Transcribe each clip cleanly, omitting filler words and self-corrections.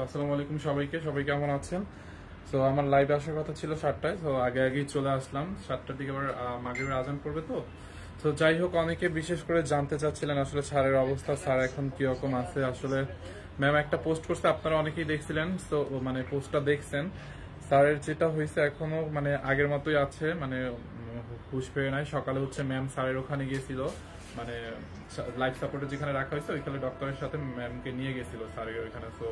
আসসালামু আলাইকুম সবাইকে, সবাই কেমন আছেন? তো আমার লাইভে আসার কথা ছিল 7টায়, তো আগেই চলে আসলাম। 7টার দিকে আবার মাগরিবের আজান পড়বে। তো যাই হোক, অনেকে বিশেষ করে জানতে চাচ্ছিলেন আসলে স্যারের অবস্থা, স্যার এখন কিরকম আছে। আসলে ম্যাম একটা পোস্ট করছে, আপনারা অনেকেই দেখছিলেন, তো মানে পোস্টটা দেখছেন। স্যারের যেটা হয়েছে এখনো মানে আগের মতোই আছে, মানে হুঁশ ফেরে নাই। সকালে হচ্ছে ম্যাম স্যারের ওখানে গিয়েছিল, মানে লাইফ সাপোর্টে যেখানে রাখা হয়েছে ওইখানে ডক্টরের সাথে ম্যামকে নিয়ে গেছিল স্যারের ওইখানে। তো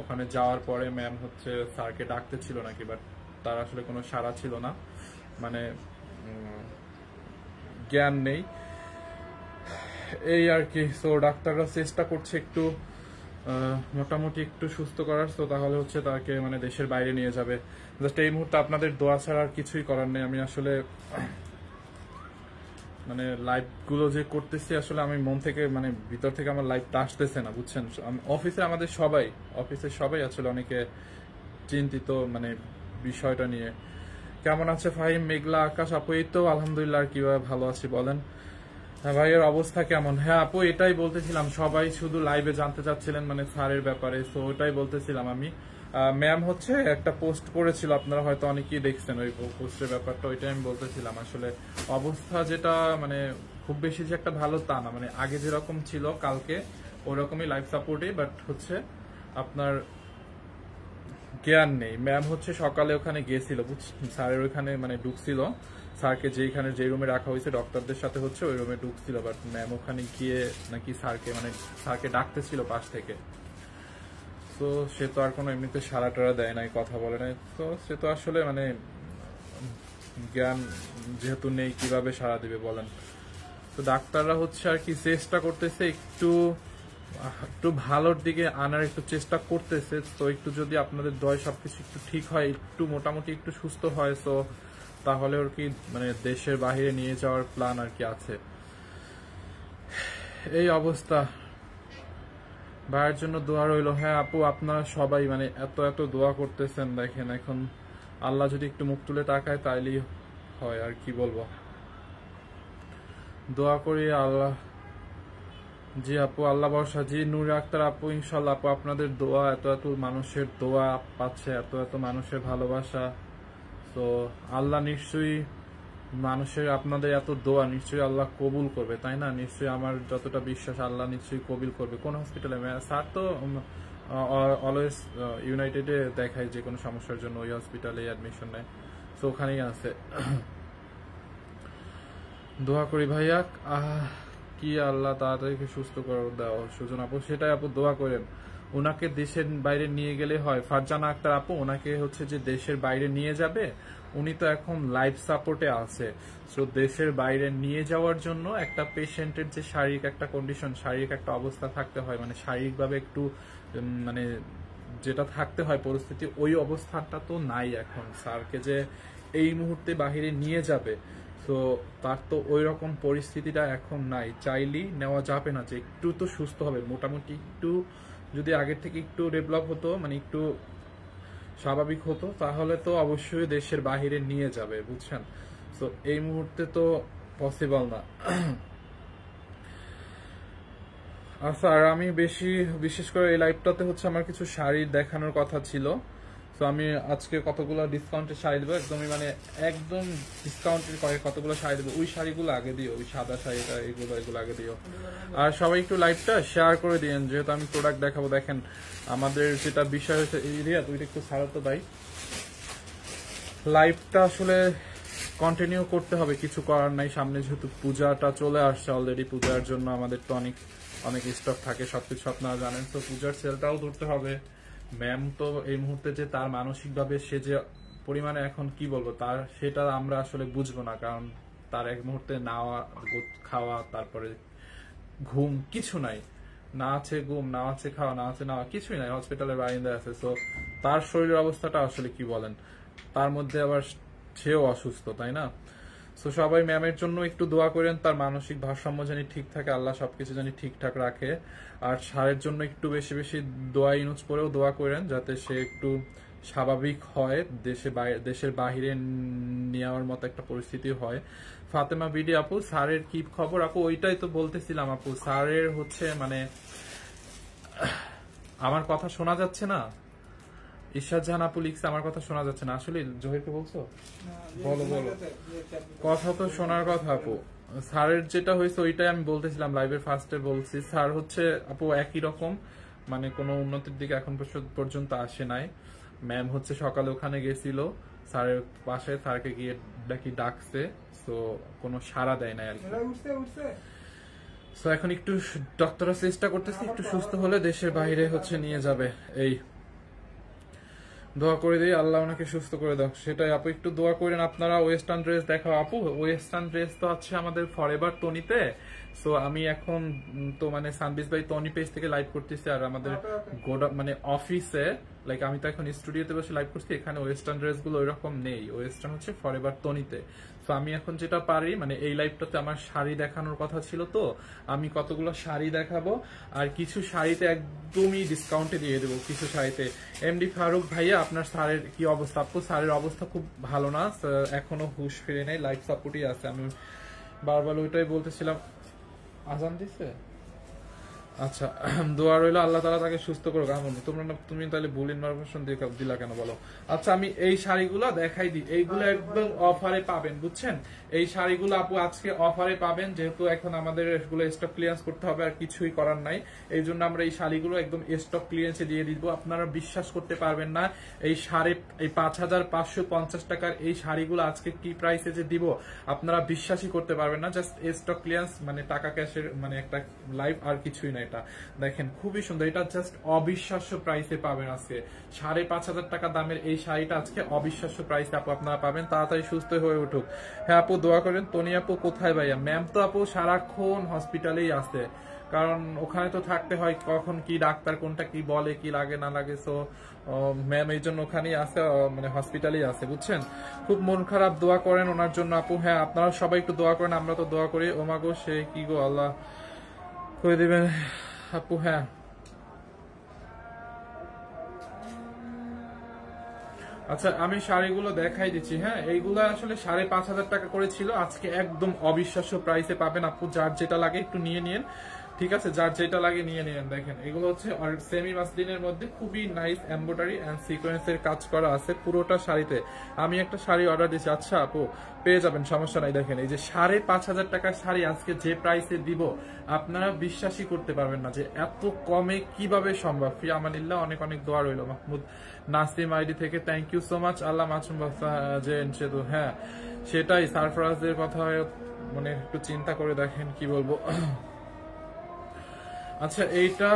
ওখানে যাওয়ার পরে ম্যাম হচ্ছে স্যারকে ডাকতে ছিল নাকি, বাট তার আসলে কোনো সাড়া ছিল না, মানে জ্ঞান নেই এই আর কি। তো ডাক্তাররা চেষ্টা করছে একটু মোটামুটি একটু সুস্থ করার, তো তাহলে হচ্ছে তাকে মানে দেশের বাইরে নিয়ে যাবে। জাস্ট এই মুহূর্তে আপনাদের দোয়া ছাড়া আর কিছুই করার নেই। আমি আসলে মানে লাইভ গুলো যে করতেছি, আসলে আমি মন থেকে মানে ভিতর থেকে আমার লাইভটা আসতেছে না, বুঝছেন। অফিসে আমাদের অফিসের সবাই আসলে অনেকে চিন্তিত মানে বিষয়টা নিয়ে। কেমন আছে ফাহিম? মেঘলা আকাশ। আপু এই তো আলহামদুলিল্লাহ, আর কিভাবে ভালো আছি বলেন। হ্যাঁ ভাইয়ের অবস্থা কেমন? হ্যাঁ আপু এটাই বলতেছিলাম, সবাই শুধু লাইভে জানতে চাচ্ছিলেন মানে স্যারের ব্যাপারে, তো ওটাই বলতেছিলাম আমি। ম্যাম হচ্ছে একটা পোস্ট করেছিল, আপনারা হয়তো অনেকেই দেখছেন ওই পোস্টের ব্যাপারটা, ওইটাই আমি বলতেছিলাম। আসলে অবস্থা যেটা মানে খুব বেশি যে একটা ভালো তা না, মানে আগে যেরকম ছিল কালকে ওরকমই লাইফ সাপোর্টে, বাট হচ্ছে আপনার জ্ঞান নেই। ম্যাম হচ্ছে সকালে ওখানে গিয়েছিল, বুঝছেন, স্যারের ওইখানে মানে ঢুকছিল, স্যারকে যেখানে যে রুমে রাখা হয়েছে ডক্টরদের সাথে হচ্ছে ওই রুমে ঢুকছিল, বাট ম্যাম ওখানে গিয়ে নাকি স্যারকে ডাকতেছিল পাশ থেকে। তো সে তো আর কোনো এমনিতে সাড়া টাড়া দেয় নাই, কথা বলে নাই, তো সে তো আসলে মানে জ্ঞান যেহেতু নেই কিভাবে সাড়া দিবে বলেন। তো ডাক্তাররা হচ্ছে আর কি চেষ্টা করতেছে একটু একটু ভালোর দিকে আনার একটু চেষ্টা করতেছে। তো একটু যদি আপনাদের দয় সবকিছু একটু ঠিক হয়, একটু মোটামুটি একটু সুস্থ হয়, তো তাহলে ওর কি মানে দেশের বাইরে নিয়ে যাওয়ার প্ল্যান আর কি আছে। এই অবস্থা। ভাইয়ের জন্য দোয়া রইল। হ্যাঁ আপু আপনারা সবাই মানে এত এত দোয়া করতেছেন, দেখেন এখন আল্লাহ যদি একটু মুখ তুলে তাকায় তাইলেই হয়, আর কি বলবো। দোয়া করি আল্লাহ। জি আপু আল্লাহ ভরসা। জি নূর আক্তার আপু, ইনশাল্লাহ আপু আপনাদের দোয়া, এত এত মানুষের দোয়া পাচ্ছে, এত এত মানুষের ভালোবাসা, তো আল্লাহ নিশ্চয়ই মানুষের আপনাদের এত দোয়া নিশ্চয়ই আল্লাহ কবুল করবে, তাই না? নিশ্চয়ই আমার যতটা বিশ্বাস আল্লাহ নিশ্চয়ই কবুল করবে। কোন হসপিটালে স্যার তো অলওয়েজ ইউনাইটেডে দেখায় যে কোনো সমস্যার জন্য, ওই হসপিটালে অ্যাডমিশন নেয়, তো ওখানেই আছে। দোয়া করি ভাইয়া কি আল্লাহ তাড়াতাড়ি সুস্থ করে দাও সুজন আপু, সেটাই আপু দোয়া করেন। ওনাকে দেশের বাইরে নিয়ে গেলে হয়। ফারজানা আক্তার আপু ওনাকে হচ্ছে যে দেশের বাইরে নিয়ে যাবে, উনি তো এখন লাইফ সাপোর্টে আছে। তো দেশের বাইরে নিয়ে যাওয়ার জন্য একটা পেশেন্টের যে শারীরিক একটা কন্ডিশন, শারীরিক একটা অবস্থা থাকতে হয়, মানে শারীরিকভাবে একটু মানে যেটা থাকতে হয় পরিস্থিতি, ওই অবস্থাটা তো নাই এখন। স্যারকে যে এই মুহূর্তে বাহিরে নিয়ে যাবে, তো তার তো ওই রকম পরিস্থিতিটা এখন নাই, চাইলেই নেওয়া যাবে না। যে একটু তো সুস্থ হবে মোটামুটি, একটু যদি আগের থেকে একটু ডেভেলপ হতো, মানে একটু স্বাভাবিক হতো, তাহলে তো অবশ্যই দেশের বাহিরে নিয়ে যাবে, বুঝছেন। তো এই মুহূর্তে তো পসিবল না। আচ্ছা, আর আমি বিশেষ করে এই লাইভটাতে হচ্ছে আমার কিছু শাড়ি দেখানোর কথা ছিল। তো আমি আজকে কতগুলো ডিসকাউন্টের শাড়ি দেবো, একদমই মানে একদম ডিসকাউন্টের কতগুলো শাড়ি দেবো। ওই শাড়িগুলো আগে দিও, ওই সাদা শাড়িটা এগুলো আগে দিও। আর সবাই একটু লাইভটা শেয়ার করে দিন, যেহেতু আমি প্রোডাক্ট দেখাবো। দেখেন আমাদের যেটা বিষয় হচ্ছে, এরিয়া তুই একটু ছাড়ো তো ভাই, লাইভটা আসলে কন্টিনিউ করতে হবে, কিছু করার নাই। সামনে যেহেতু পূজাটা চলে আসছে অলরেডি, পূজার জন্য আমাদের তো অনেক স্টক থাকে, সবকিছু আপনারা জানেন। তো পূজার সেলটাও ধরতে হবে। ম্যাম তো এই মুহূর্তে যে তার মানসিকভাবে সে যে পরিমাণে এখন কি বলবো তার, সেটা আমরা আসলে বুঝবো না, কারণ তার এক মুহূর্তে নাওয়া খাওয়া, তারপরে ঘুম, কিছু নাই। না আছে ঘুম, না আছে খাওয়া, না আছে নাওয়া, কিছুই নাই। হসপিটালের বারিন্দায় আছে। তো তার শরীরের অবস্থাটা আসলে কি বলেন, তার মধ্যে আবার সেও অসুস্থ, তাই না? তো সবাই ম্যামের জন্য একটু দোয়া করেন, তার মানসিক ভারসাম্য জানি ঠিক থাকে, আল্লাহ সবকিছু জানি ঠিকঠাক রাখে। আর স্যারের জন্য একটু বেশি বেশি দোয়া ইউজ করেও দোয়া করেন, যাতে সে একটু স্বাভাবিক হয়, দেশের বাহিরে নেওয়ার মতো একটা পরিস্থিতি হয়। ফাতেমা বিডি আপু স্যারের কি খবর? আপু ওইটাই তো বলতেছিলাম আপু, স্যারের হচ্ছে মানে আমার কথা শোনা যাচ্ছে না? ঈশ্বর জাহান আপু লিখছে আমার কথা শোনা যাচ্ছে না। আসলে জহিরকে বলছো? বলো বলো, কথা তো শোনার কথা আপু। স্যারের যেটা হয়েছে ওইটাই আমি বলতেছিলাম লাইভের ফার্স্টে বলছি। স্যার হচ্ছে আপু একই রকম, মানে কোনো উন্নতির দিকে এখন পর্যন্ত আসে নাই। ম্যাম হচ্ছে সকালে ওখানে গেছিল স্যারের পাশে, স্যারকে গিয়ে ডাকছে, তো কোনো সাড়া দেয় না আর কি। তো এখন একটু ডক্টররা চেষ্টা করতেছে একটু সুস্থ হলে দেশের বাইরে হচ্ছে নিয়ে যাবে। এই দোয়া করে দিই আল্লাহ ওনাকে সুস্থ করে দাও, সেটাই আপু একটু দোয়া করেন আপনারা। ওয়েস্টার্ন ড্রেস দেখাও আপু। ওয়েস্টার্ন ড্রেস তো আছে আমাদের ফরএভার টনিতে। সো আমি এখন তো মানে সানবিজ ভাই টনি পেজ থেকে লাইভ করতেছি, আর আমাদের গোডা মানে অফিসে লাইক আমি তো এখন স্টুডিওতে বসে লাইভ করছি, এখানে ওয়েস্টার্ন ড্রেস গুলো ওইরকম নেই, ওয়েস্টার্ন হচ্ছে ফরএভার টনিতে। তো আমি এখন যেটা পারি মানে এই লাইভটাতে আমার শাড়ি দেখানোর কথা ছিল, তো আমি কতগুলো শাড়ি দেখাবো, আর কিছু শাড়িতে একদমই ডিসকাউন্টে দিয়ে দেবো কিছু শাড়িতে। এমডি ফারুক ভাইয়া আপনার স্যারের কি অবস্থা? আপু স্যারের অবস্থা খুব ভালো না, এখনো হুশ ফিরে নেই, লাইফ সাপোর্টই আছে। আমি বারবার ওইটাই বলতেছিলাম। আজান দিছে? আচ্ছা, দোয়া রইলো আল্লাহ তাআলা তাকে সুস্থ করুক। আমন তুমি তাহলে ভুল ইনফরমেশন দিলা কেন বলো? আচ্ছা আমি এই শাড়িগুলো দেখাই দিই, এইগুলো একদম অফারে পাবেন, বুঝছেন? এই শাড়িগুলো আপু আজকে অফারে পাবেন, যেহেতু এখন আমাদের এগুলো স্টক ক্লিয়ারেন্স করতে হবে, আর কিছুই করার নাই। এই জন্য আমরা এই শাড়িগুলো একদম স্টক ক্লিয়ারেন্সে দিয়ে দিব। আপনারা বিশ্বাস করতে পারবেন না, এই 5,550 টাকার এই শাড়িগুলো আজকে কি প্রাইসে যে দিব আপনারা বিশ্বাসই করতে পারবেন না। জাস্ট স্টক ক্লিয়ারেন্স মানে টাকা ক্যাশের মানে একটা লাইভ, আর কিছুই না। এটা দেখেন খুবই সুন্দর, এটা জাস্ট অবিশ্বাস্য প্রাইসে পাবেন আজকে। 5,500 টাকা দামের এই শাড়িটা আজকে অবিশ্বাস্য প্রাইসে আপু আপনারা পাবেন। তাড়াতাড়ি সুস্থ হয়ে উঠুক। হ্যাঁ আপু দোয়া করেন। টনি আপু কোথায় ভাইয়া? ম্যাম তো আপু সারাক্ষণ হসপিটালেই আছে, কারণ ওখানে তো থাকতে হয়, কখন কি ডাক্তার কোনটা কি বলে কি লাগে না লাগে। সো ম্যাম এই জন্য ওখানেই আছে, মানে হসপিটালেই আছে, বুঝছেন? খুব মন খারাপ, দোয়া করেন ওনার জন্য আপু। হ্যাঁ আপনারা সবাই একটু দোয়া করেন, আমরা তো দোয়া করি। ওমাগো সে কি গো, আল্লাহ করে দিবেন আপু। হ্যাঁ আচ্ছা আমি শাড়িগুলো দেখাই দিচ্ছি। হ্যাঁ এইগুলো আসলে 5,500 টাকা করে ছিল, আজকে একদম অবিশ্বাস্য প্রাইসে পাবেন আপু। যার যেটা লাগে একটু নিয়ে নিন, ঠিক আছে? যার যেটা লাগে নিয়ে নিন। দেখেন এগুলো হচ্ছে সেমি মাসলিনের মধ্যে খুবই নাইস এমব্রয়ডারি এন্ড সিকোয়েন্সের কাজ করা আছে পুরোটা শাড়িতে। আমি একটা শাড়ি অর্ডার দিচ্ছি, আচ্ছা আপু পেয়ে যাবেন, সমস্যা নাই। দেখেন এই যে 5,500 টাকার শাড়ি আজকে যে প্রাইসে দিব আপনারা বিশ্বাসই করতে পারবেন না যে এত কমে কিভাবে সম্ভব। ফি আমানিল্লাহ, অনেক অনেক দোয়া রইল। মাহমুদ নাসিম আইডি থেকে থ্যাংক ইউ সো মাচ। আল্লাহ মাসুম সেতু। হ্যাঁ সেটাই, সারফরাজের কথা মানে একটু চিন্তা করে দেখেন কি বলবো। আচ্ছা এইটা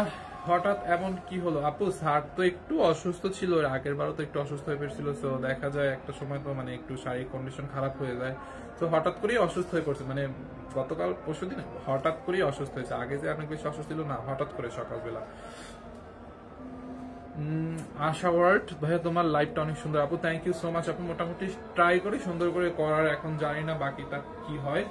হঠাৎ এমন কি হলো আপু? স্যার তো একটু অসুস্থ ছিল, আগের বারও তো একটু অসুস্থ হয়ে পড়ছিল। তো দেখা যায় একটা সময় তো মানে একটু শারীরিক কন্ডিশন খারাপ হয়ে যায়, তো হঠাৎ করেই অসুস্থ হয়ে পড়ছে। মানে গতকাল পরশুদিন হঠাৎ করেই অসুস্থ হয়েছে, আগে যে অনেক বেশি অসুস্থ ছিল না, হঠাৎ করে সকালবেলা। আশা ওয়ার্ড ভাইয়া তোমার লাইভটা অনেক সুন্দর আপু, থ্যাংক ইউ সো মাচ আপু। মোটামুটি ট্রাই করি সুন্দর করে করার, এখন জানি না বাকিটা কি হয়।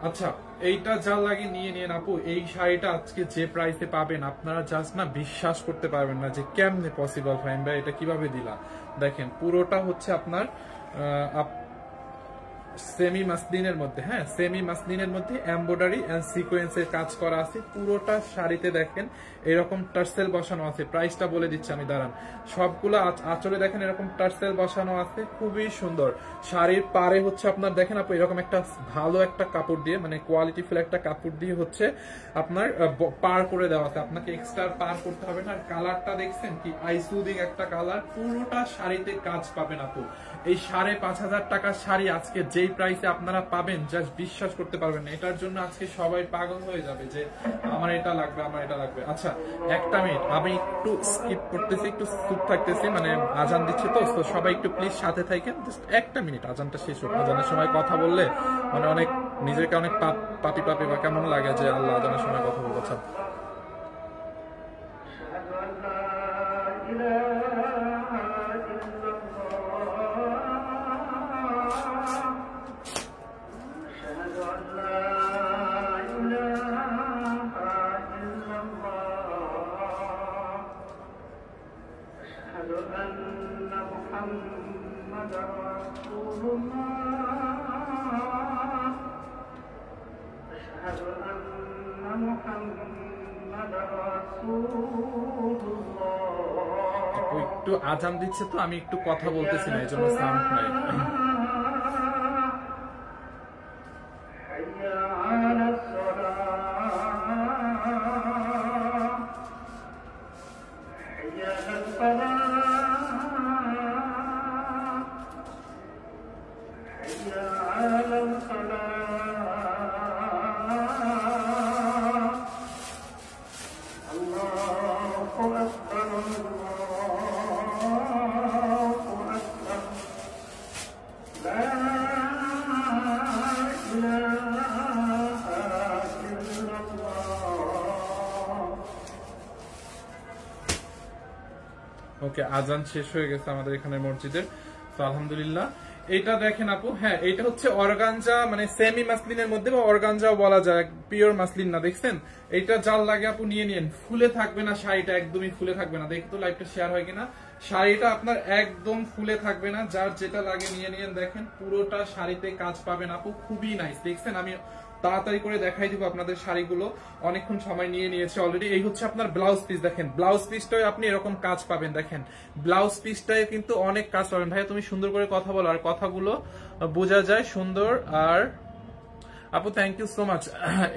আচ্ছা এইটা যা লাগে নিয়ে নিন আপু। এই শাড়িটা আজকে যে প্রাইসে পাবেন আপনারা জাস্ট না বিশ্বাস করতে পারবেন না যে কেমনে পসিবল ফাইন ভাই, এটা কিভাবে দিলা। দেখেন পুরোটা হচ্ছে আপনার সেমি মাসলিনের মধ্যে। হ্যাঁ সেমি মাসলিনের মধ্যে এমব্রয়ডারি এন্ড সিকোয়েন্সের কাজ করা আছে পুরোটা শাড়িতে। দেখেন এরকম টার্সেল বসানো আছে, প্রাইসটা বলে দিচ্ছি আমি, দাঁড়ান। সবগুলো আঁচলে দেখেন এরকম টার্সেল বসানো আছে, খুবই সুন্দর। শাড়ির পারে হচ্ছে আপনার দেখেন আপু এরকম একটা ভালো একটা কাপড় দিয়ে, মানে কোয়ালিটি ফুল একটা কাপড় দিয়ে হচ্ছে আপনার পার করে দেওয়া আছে, আপনাকে এক্সট্রা পার করতে হবে না। আর কালারটা দেখছেন কি আইসুদিং একটা কালার, পুরোটা শাড়িতে কাজ পাবেন আপু। এই 5,500 টাকার শাড়ি আজকে যেই প্রাইসে আপনারা পাবেন জাস্ট বিশ্বাস করতে পারবেন না। এটার জন্য আজকে সবাই পাগল হয়ে যাবে যে আমার এটা লাগবে, আমার এটা লাগবে। আচ্ছা একটা মিনিট আমি একটু স্কিপ করতেছি, একটু চুপ থাকতেছি, মানে আজান দিচ্ছে তো, তো সবাই একটু প্লিজ সাথে থাকেন, জাস্ট একটা মিনিট আজানটা শেষ হোক। আজানের সময় কথা বললে মানে অনেক নিজেকে অনেক পাপি পাপি বা কেমন লাগে যে আল্লাহ আজানের সময় কথা বলবো। আচ্ছা আপু একটু আজান দিচ্ছে তো, আমি একটু কথা বলতেছি না, এই জন্য সাউন্ড নাই। ওকে, আজান শেষ হয়ে গেছে আমাদের এখানে মসজিদের, তো আলহামদুলিল্লাহ। এটা দেখেন আপু, হ্যাঁ এটা হচ্ছে অর্গানজা, মানে সেমি মাসলিনের মধ্যে, বা অর্গানজাও বলা যায়, পিওর মাসলিন না। দেখছেন এটা যার লাগে আপু নিয়ে নিন, ফুলে থাকবে না শাড়িটা, একদমই ফুলে থাকবে না। দেখতো লাইভটা শেয়ার হয় কিনা, শাড়িটা আপনার একদম ফুলে থাকবে না, যার যেটা লাগে নিয়ে নিন। দেখেন পুরোটা শাড়িতে কাজ পাবেন আপু, খুবই নাইস। দেখছেন আমি তাড়াতাড়ি করে দেখাই দিব আপনাদের শাড়িগুলো, অনেকক্ষণ সময় নিয়ে নিয়েছে অলরেডি। এই হচ্ছে আপনার ব্লাউজ পিস, দেখেন ব্লাউজ পিসটাই আপনি এরকম কাজ পাবেন। দেখেন ব্লাউজ পিসটাই কিন্তু অনেক কাজ পাবেন। ভাইয়া তুমি সুন্দর করে কথা বলো, আর কথাগুলো বোঝা যায় সুন্দর। আর আপু থ্যাংক ইউ সো মাচ।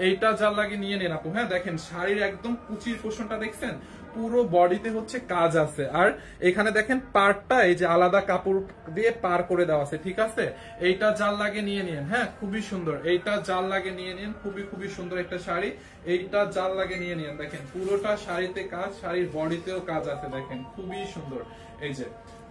এইটা যার লাগে নিয়ে নেন আপু। হ্যাঁ দেখেন শাড়ির একদম কুচির পোষণটা দেখছেন, পুরো বডিতে হচ্ছে কাজ আছে। আর এখানে দেখেন পাড়টা এই যে আলাদা কাপড় দিয়ে পার করে দেওয়া আছে, ঠিক আছে। এইটা যার লাগে নিয়ে নিন, হ্যাঁ খুবই সুন্দর। এইটা যার লাগে নিয়ে নিন, খুবই খুবই সুন্দর একটা শাড়ি। এইটা যার লাগে নিয়ে নিন, দেখেন পুরোটা শাড়িতে কাজ, শাড়ির বডিতেও কাজ আছে, দেখেন খুবই সুন্দর। এই যে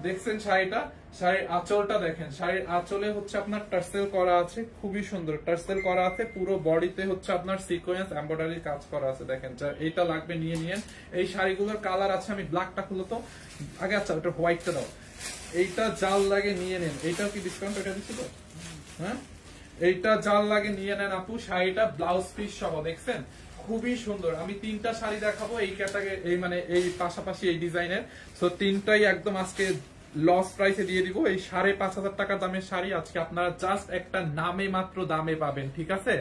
দেখছেন শাড়িটা, শাড়ির আঁচলটা দেখেন, শাড়ির আঁচলে হচ্ছে আপনার টার্সেল করা আছে, খুবই সুন্দর টার্সেল করা আছে। পুরো বডিতে হচ্ছে আপনার সিকোয়েন্স এমব্রয়ডারি কাজ করা আছে, দেখেন। যার এইটা লাগবে নিয়ে নিন। এই শাড়িগুলোর কালার আছে, আমি ব্ল্যাকটা খুলো তো আগে, আচ্ছা ওটা হোয়াইটটা দাও। এইটা জাল লাগে নিয়ে নেন। এইটাও কি ডিসকাউন্ট এটা দিচ্ছি তো, হ্যাঁ এইটা জাল লাগে নিয়ে নেন আপু। শাড়িটা ব্লাউজ পিস সহ, দেখছেন খুবই সুন্দর। আমি তিনটা শাড়ি দেখাবো এই ক্যাটাগরি, এই মানে এই পাশাপাশি এই ডিজাইনের, তো তিনটাই একদম আজকে লস প্রাইসে দিয়ে দিব। এই 5,500 টাকা দামের শাড়ি আজকে আপনারা জাস্ট একটা নামে মাত্র দামে পাবেন, ঠিক আছে।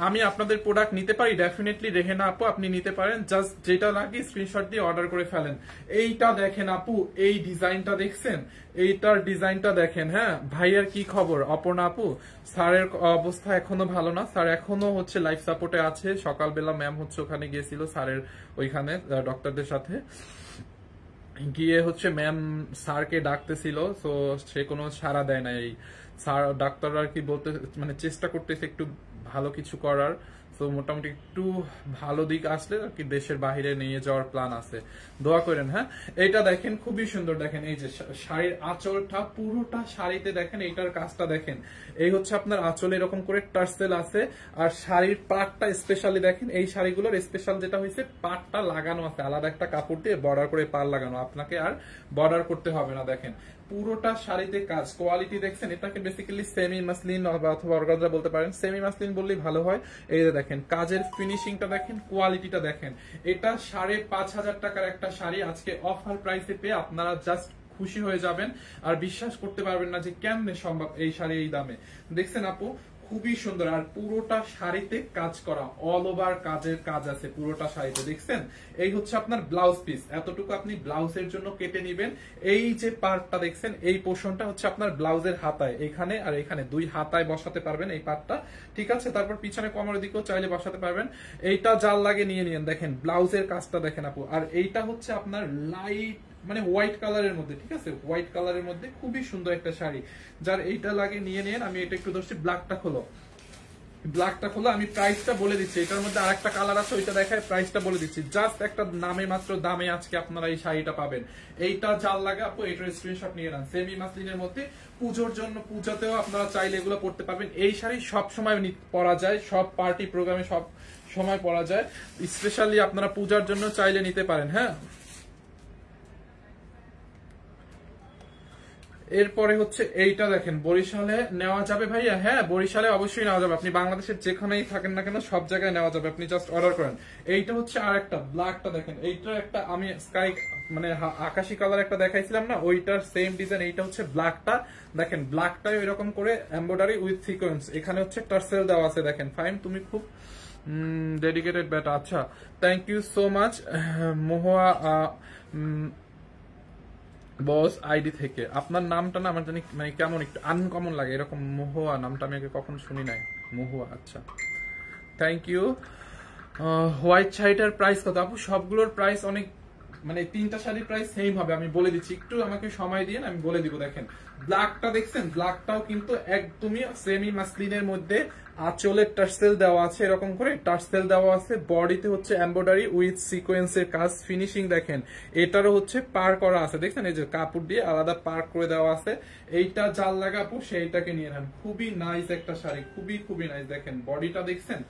আমি আপনাদের প্রোডাক্ট নিতে পারি ডেফিনেটলি, রেহেনা আপু আপনি নিতে পারেন। জাস্ট যেটা লাগে স্ক্রিনশট দিয়ে অর্ডার করে ফেলেন। এইটা দেখেন আপু, এই ডিজাইনটা দেখছেন, এইটার ডিজাইনটা দেখেন। হ্যাঁ ভাইয়ার কি খবর অপর্ণা আপু? স্যারের অবস্থা এখনো ভালো না, স্যার এখনো হচ্ছে লাইফ সাপোর্টে আছে। সকালবেলা ম্যাম হচ্ছে ওখানে গিয়েছিল স্যারের ওইখানে ডক্টরদের সাথে গিয়ে হচ্ছে ম্যাম স্যারকে ডাকতেছিল, তো সে কোনো সাড়া দেয় না। এই স্যার ডাক্তাররা আর কি বলতে, মানে চেষ্টা করতেছে একটু ভালো কিছু করার, তো মোটামুটি একটু ভালো দিক আসলে আর কি দেশের বাইরে নিয়ে যাওয়ার প্ল্যান আছে, দোয়া করেন। হ্যাঁ এইটা দেখেন খুবই সুন্দর, দেখেন এই যে শাড়ির আঁচলটা, পুরোটা শাড়িতে দেখেন এইটার কাজটা দেখেন। এই হচ্ছে আপনার আঁচলে এরকম করে টার্সেল আছে, আর শাড়ির পাটটা স্পেশালি দেখেন, এই শাড়িগুলোর স্পেশাল যেটা হয়েছে পাটটা লাগানো আছে আলাদা একটা কাপড় দিয়ে বর্ডার করে পার লাগানো, আপনাকে আর বর্ডার করতে হবে না। দেখেন পুরোটা শাড়িতে কাজ, কোয়ালিটি দেখছেন। এটাকে বেসিক্যালি সেমি মাসলিন অথবা অর্গানজা বলতে পারেন, সেমি মাসলিন বললেই ভালো হয়। এই যে দেখেন কাজের ফিনিশিংটা দেখেন, কোয়ালিটিটা দেখেন। এটা 5,500 টাকার একটা শাড়ি আজকে অফার প্রাইসে পেয়ে আপনারা জাস্ট খুশি হয়ে যাবেন, আর বিশ্বাস করতে পারবেন না যে কেমনে সম্ভব এই শাড়ি এই দামে। দেখছেন আপু খুবই সুন্দর, আর পুরোটা শাড়িতে কাজ করা, অল ওভার কাজের কাজ আছে পুরোটা শাড়িতে, দেখছেন। এই হচ্ছে আপনার ব্লাউজ পিস, এতটুকু আপনি ব্লাউজের জন্য কেটে নিবেন। এই যে পার্টটা দেখছেন, এই পোর্শনটা হচ্ছে আপনার ব্লাউজের হাতায়, এখানে আর এখানে দুই হাতায় বসাতে পারবেন এই পার্টটা, ঠিক আছে। তারপর পিছনে কোমরের দিকেও চাইলে বসাতে পারবেন। এইটা জাল লাগে নিয়ে নিন, দেখেন ব্লাউজের কাজটা দেখেন আপু। আর এইটা হচ্ছে আপনার লাইট মানে হোয়াইট কালারের মধ্যে, ঠিক আছে, হোয়াইট কালারের মধ্যে খুবই সুন্দর একটা শাড়ি, যার এইটা লাগে নিয়ে নিন। আমি এটা একটু ধরছি, ব্ল্যাকটা খোলো, ব্ল্যাকটা খোলো, আমি প্রাইসটা বলে দিচ্ছি। এটার মধ্যে আরেকটা কালার আছে, ওইটা দেখায় প্রাইসটা বলে দিচ্ছি। জাস্ট একটা নামে মাত্র দামে আজকে আপনারা এই শাড়িটা পাবেন। এইটা জাল লাগে আপু, এটার স্ক্রিনশট নিয়ে নেন। সেমি মাসলিনের মধ্যে পুজোর জন্য, পূজাতেও আপনারা চাইলে এগুলো পড়তে পারবেন। এই শাড়ি সব সময় পরা যায়, সব পার্টি প্রোগ্রামে সব সময় পরা যায়, স্পেশালি আপনারা পূজার জন্য চাইলে নিতে পারেন। হ্যাঁ এরপরে হচ্ছে এইটা দেখেন, বরিশালে নেওয়া যাবে ভাইয়া? হ্যাঁ বরিশালে অবশ্যই নেওয়া যাবে, আপনি বাংলাদেশের যেখানেই থাকেন না কেন সব জায়গায় নেওয়া যাবে, আপনি জাস্ট অর্ডার করেন। এইটা হচ্ছে আর একটা ব্ল্যাকটা দেখেন, এইটা একটা আমি স্কাই মানে আকাশি কালার একটা দেখাইছিলাম না, ওইটার সেম ডিজাইন। এইটা হচ্ছে ব্ল্যাকটা দেখেন, ব্ল্যাকটাই ওইরকম করে এমব্রয়ডারি উইথ সিকোয়েন্স, এখানে হচ্ছে টার্সেল দেওয়া আছে। দেখেন ফাইন, তুমি খুব ডেডিকেটেড বেটা। আচ্ছা thank you so much Mahua boss ID থেকে। আপনার নামটা না আমার জানি মানে কেমন একটু আনকমন লাগে, এরকম মহুয়া নামটা আমি আগে কখনো শুনি নাই। মহুয়া, আচ্ছা থ্যাংক ইউ। হোয়াইট শাড়িটার প্রাইস কত আপু? সবগুলোর প্রাইস অনেক মানে তিনটা শাড়ির প্রাইস সেম হবে, আমি বলে দিচ্ছি, একটু আমাকে সময় দিয়ে আমি বলে দিব। দেখেন ব্ল্যাকটা দেখছেন, ব্ল্যাকটাও কিন্তু একদমই সেমি মাসলিনের মধ্যে আঁচলে টার্সেল দেওয়া আছে, এরকম করে টার্সেল দেওয়া আছে, বডিতে হচ্ছে এমব্রয়ডারি উইথ সিকোয়েন্সের কাজ, ফিনিশিং দেখেন, এটারও হচ্ছে পার করা আছে, দেখছেন এই যে কাপড় দিয়ে আলাদা পার করে দেওয়া আছে। এইটা জাল লাগা আপু সেইটাকে নিয়ে নেন, খুবই নাইস একটা শাড়ি, খুবই খুবই নাইস। দেখেন বডিটা দেখছেন,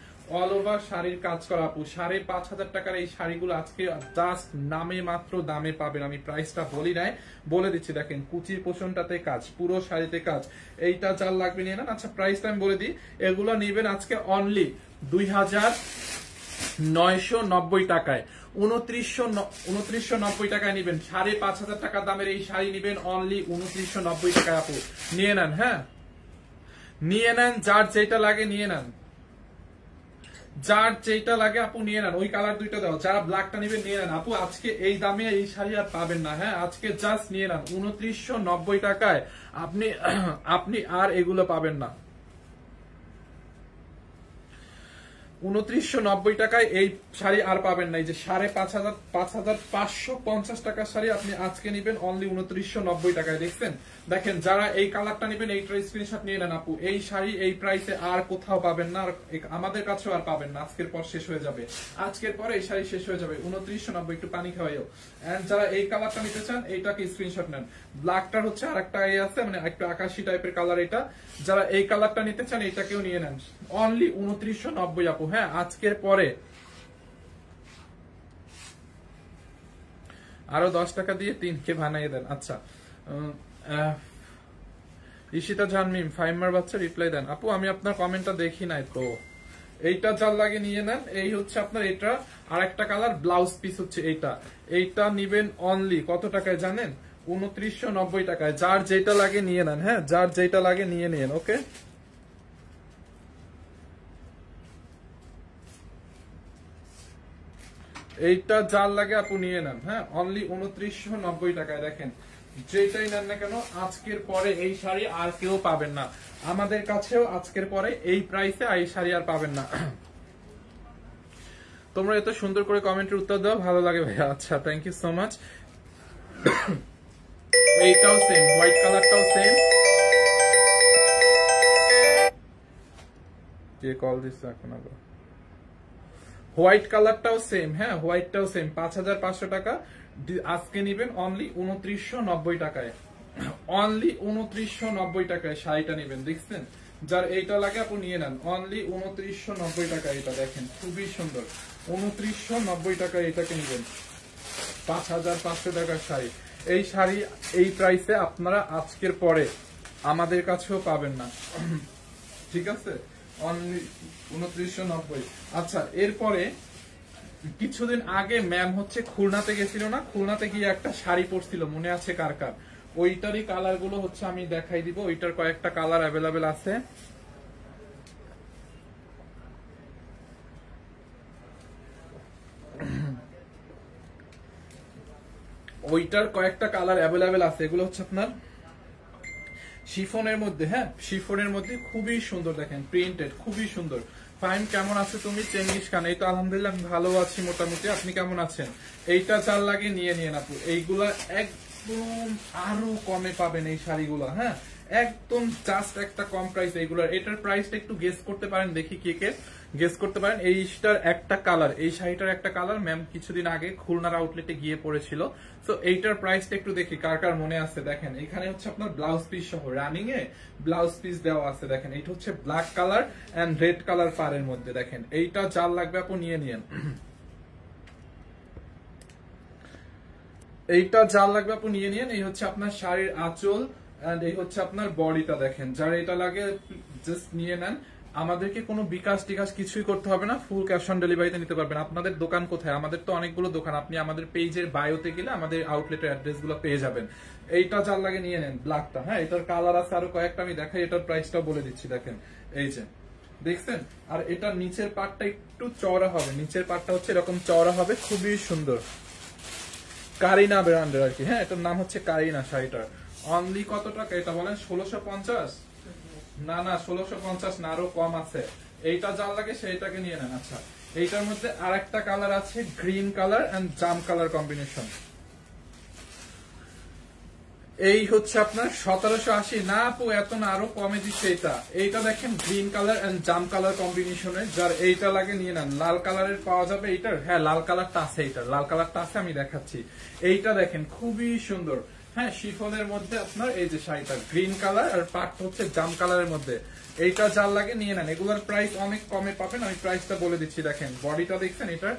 অল ওভার শাড়ির কাজ করা আপু। 5,500 টাকার এই শাড়িগুলো আজকে জাস্ট নামে মাত্র দামে পাবেন, আমি প্রাইসটা বলি নাই, বলে দিচ্ছি। দেখেন কুচির পোষণটাতে কাজ, পুরো শাড়িতে কাজ, এইটা যার লাগবে নিয়ে নেন। আচ্ছা প্রাইসটা আমি বলে দিই, এগুলো নিবেন আজকে অনলি 2,990 টাকায়, 2990 টাকায় নিবেন। 5,500 টাকা দামের এই শাড়ি নিবেন অনলি 2990 টাকায় আপু, নিয়ে নেন। হ্যাঁ নিয়ে নেন, যার যেটা লাগে নিয়ে নেন, যার যেটা লাগে আপু নিয়ে নেন। ওই কালার দুইটা দাও, যারা ব্ল্যাকটা নিবেন নিয়ে নেন আপু, আজকে এই দামে এই শাড়ি আর পাবেন না। হ্যাঁ আজকে জাস্ট নিয়ে নেন 2990 টাকায়, আপনি আপনি আর এগুলো পাবেন না। 2990 টাকায় এই শাড়ি আর পাবেন না। এই যে 5,550 টাকার শাড়ি আপনি আজকে নিবেন অনলি 2990 টাকায়। দেখছেন, দেখেন যারা এই কালারটা নিবেন এইটার স্ক্রিনশট নিয়ে নেন আপু, এই শাড়ি এই প্রাইসে আর কোথাও পাবেন না, আর আমাদের কাছেও আর পাবেন না, আজকের পর শেষ হয়ে যাবে, আজকের পরে এই শাড়ি শেষ হয়ে যাবে 2990। একটু পানি খাওয়াইও। এন্ড যারা এই কালারটা নিতে চান এইটাকে স্ক্রিনশট নেন, ব্ল্যাকটার হচ্ছে আর একটা আছে মানে একটু আকাশি টাইপের কালার, এটা যারা এই কালারটা নিতে চান এটাকেও নিয়ে নেন অনলি 2990 আপু। হ্যাঁ আজকের পরে আরো 10 টাকা দিয়ে 3K বানিয়ে দেন। আচ্ছা ঈশিতা জানমিম ফাইমার বাচ্চা রিপ্লাই দেন আপু, আমি আপনার কমেন্টটা দেখি নাই তো। এইটা যার লাগে নিয়ে নেন, এই হচ্ছে আপনার এটা আর একটা কালার, ব্লাউজ পিস হচ্ছে এইটা, এইটা নিবেন অনলি কত টাকায় জানেন? 2990 টাকায়। যার যেটা লাগে নিয়ে নেন, হ্যাঁ যার যেটা লাগে নিয়ে নেন। ওকে এইটা যার লাগে আপু নিয়ে নেন, হ্যাঁ অনলি 2990 টাকায়। দেখেন যেটাই নেন না কেন আজকের পরে এই শাড়ি আর কেউ পাবেন না, আমাদের কাছেও আজকের পরে এই প্রাইসে এই শাড়ি আর পাবেন না। তোমরা এত সুন্দর করে কমেন্টের উত্তর দাও, ভালো লাগে ভাইয়া। আচ্ছা থ্যাংক ইউ সো মাচ। এইটাও সেম, হোয়াইট কালারটাও সেম। যে কল দিচ্ছে এখন আবার, হোয়াইট কালারটাও সেম, হ্যাঁ হোয়াইটটাও সেম, 5,500 টাকা আজকে নিবেন অনলি 2990 টাকায়, অনলি 2990 টাকায় শাড়িটা নিবেন। দেখছেন যার এইটা লাগে আপু নিয়ে নেন অনলি 2990 টাকা। এটা দেখেন খুবই সুন্দর, 2990 টাকায় এটাকে নিবেন, 5,500 টাকার শাড়ি। এই শাড়ি এই প্রাইসে আপনারা আজকের পরে আমাদের কাছেও পাবেন না, ঠিক আছে অনলি 2990। আচ্ছা এরপরে কিছুদিন আগে ম্যাম হচ্ছে খুলনাতে গেছিল না, খুলনাতে গিয়ে একটা শাড়ি পরছিল, মনে আছে কার কার? ওইটারই কালার গুলো হচ্ছে আমি দেখাই দিব, ওইটার কয়েকটা কালার অ্যাভেলেবেল আছে। ওইটার কয়েকটা কালার অ্যাভেলেবেল আছে, এগুলো হচ্ছে আপনার শিফনের মধ্যে, হ্যাঁ শিফনের মধ্যে খুবই সুন্দর, দেখেন প্রিন্টেড খুবই সুন্দর। ফাইন কেমন আছো তুমি? চেঙ্গিস খান, এই তো আলহামদুলিল্লাহ আমি ভালো আছি মোটামুটি, আপনি কেমন আছেন? এইটা চাল লাগে নিয়ে নিয়ে আপু, এইগুলা একদম আরো কমে পাবেন এই শাড়িগুলা, হ্যাঁ একদম জাস্ট একটা কম প্রাইস এইগুলার। এটার প্রাইসটা একটু গেস করতে পারেন, দেখি কে কে গেস করতে পারেন। এইটার একটা কালার, এই শাড়িটার একটা কালার ম্যাম কিছুদিন আগে খুলনার আউটলেটে গিয়ে পড়েছিল, তো এইটার প্রাইসটা একটু দেখি কার কার মনে আছে। দেখেন এখানে হচ্ছে আপনার ব্লাউজ পিস সহ রানিং এ ব্লাউজ পিস দেওয়া আছে, দেখেন এইটা হচ্ছে black colour and red colour পারের মধ্যে। দেখেন এইটা যার লাগবে আপু নিয়ে নিয়েন, এইটা যার লাগবে আপু নিয়ে নিয়েন। এই হচ্ছে আপনার শাড়ির আঁচল এন্ড এই হচ্ছে আপনার বডিটা, দেখেন যার এটা লাগে জাস্ট নিয়ে নেন। আমাদেরকে কোনো বিকাশ টিকাশ কিছুই করতে হবে না, ফুল ক্যাশ অন ডেলিভারিতে নিতে পারবেন। আপনাদের দোকান কোথায়? আমাদের তো অনেকগুলো দোকান, আপনি আমাদের পেজের বায়োতে গেলে আমাদের আউটলেটের অ্যাড্রেস গুলো পেয়ে যাবেন। এইটা যার লাগে নিয়ে নেন ব্ল্যাকটা, হ্যাঁ এটার কালার আছে আরো কয়েকটা, আমি দেখাই, এটার প্রাইসটাও বলে দিচ্ছি। দেখেন এই যে দেখছেন, আর এটার নিচের পার্টটা একটু চওড়া হবে, নিচের পার্টটা হচ্ছে এরকম চওড়া হবে, খুবই সুন্দর। কারিনা ব্র্যান্ডের আর কি। হ্যাঁ, এটার নাম হচ্ছে কারিনা শাড়িটার। অনলি কত টাকা এটা বলেন? 1650? না না, 1650 না, আরো কম আছে। এইটা যার লাগে সেইটাকে নিয়ে নেন। আচ্ছা, এইটার মধ্যে আরেকটা কালার আছে, গ্রিন কালার এন্ড জাম কালার কম্বিনেশন। এই হচ্ছে আপনার 1780। না আপু, এত না, আরো কমে দিচ্ছে এটা। এইটা দেখেন গ্রিন কালার এন্ড জাম কালার কম্বিনেশনে, যার এইটা লাগে নিয়ে নেন। লাল কালারের পাওয়া যাবে এইটার? হ্যাঁ, লাল কালারটা আছে, এইটার লাল কালারটা আছে, আমি দেখাচ্ছি। এইটা দেখেন খুবই সুন্দর। হ্যাঁ, শিফনের মধ্যে আপনার এই যে শাড়িটা গ্রিন কালার আর পাটটা হচ্ছে জাম কালারের মধ্যে। এইটা যার লাগে নিয়ে নেন। এগুলোর প্রাইস অনেক কমে পাবেন, আমি প্রাইসটা বলে দিচ্ছি। দেখেন বডিটা দেখছেন এটার?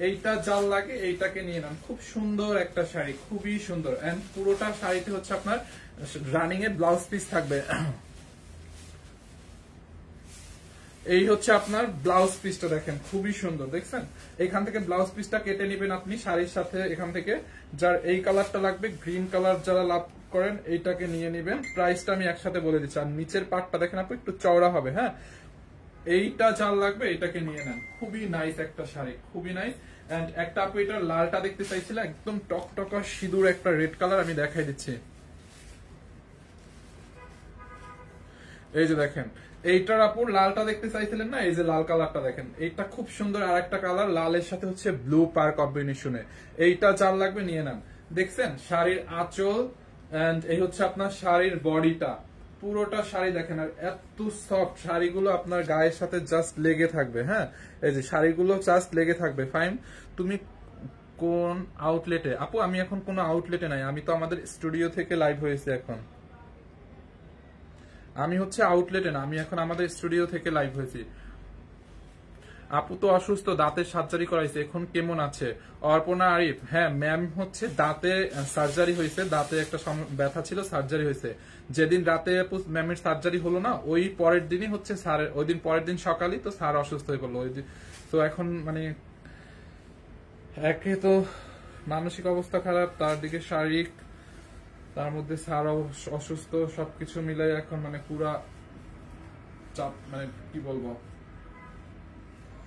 এইটা যার লাগে এইটাকে নিয়ে নেন। খুব সুন্দর একটা শাড়ি, খুবই সুন্দর। এন্ড পুরোটা শাড়িতে হচ্ছে আপনার রানিং এর ব্লাউজ পিস থাকবে। এই হচ্ছে আপনার ব্লাউজ পিসটা, দেখেন খুবই সুন্দর, দেখছেন? এখান থেকে ব্লাউজ পিসটা কেটে নেবেন আপনি শাড়ির সাথে। এখান থেকে যার এই কালারটা লাগবে, গ্রিন কালার যারা লাভ করেন, এইটাকে নিয়ে নেবেন। প্রাইসটা আমি একসাথে বলে দিচ্ছি। আর নিচের পার্টটা দেখেন আপনি, একটু চওড়া হবে। হ্যাঁ, এইটা যার লাগবে এটাকে নিয়ে নেন। খুবই নাইস একটা শাড়ি, খুবই নাইস। এন্ড একটা আপু এটার লালটা দেখতে চাইছিল, একদম টকটকা সিঁদুর একটা রেড কালার, আমি দেখাই দিচ্ছি। এই যে দেখেন, এইটার আপুর লালটা দেখতে চাইছিলেন না? এই যে লাল কালারটা দেখেন, এইটা খুব সুন্দর। আর একটা কালার লালের সাথে হচ্ছে ব্লু পার কম্বিনেশনে। এইটা যার লাগবে নিয়ে নেন। দেখছেন শাড়ির আঁচল এন্ড এই হচ্ছে আপনার শাড়ির বডিটা, পুরোটা শাড়ি দেখেন। আর এত সফট শাড়িগুলো আপনার গায়ের সাথে জাস্ট লেগে থাকবে। হ্যাঁ, এই যে শাড়িগুলো জাস্ট লেগে থাকবে। ফাইন। তুমি কোন আউটলেটে? আপু আমি এখন কোনো আউটলেটে নাই, আমি তো আমাদের স্টুডিও থেকে লাইভ হয়েছে এখন। আমি হচ্ছে আউটলেটে না, আমি এখন আমাদের স্টুডিও থেকে লাইভ হয়েছি। আপু তো অসুস্থ, দাঁতের সার্জারি করাইছে, এখন কেমন আছে? অর্পণা আরিফ, হ্যাঁ ম্যাম হচ্ছে দাঁতে সার্জারি হয়েছে, দাঁতে একটা ব্যথা ছিল, সার্জারি হয়েছে। যেদিন রাতে ম্যামের সার্জারি হলো না, ওই পরের দিনই হচ্ছে স্যারের, ওই দিন পরের দিন সকালেই তো স্যার অসুস্থ হয়ে পড়লো। ওই দিন তো এখন মানে একে তো মানসিক অবস্থা খারাপ, তার দিকে শারীরিক, তার মধ্যে স্যার অসুস্থ, সবকিছু মিলাই এখন মানে পুরা চাপ, মানে কি বলবো,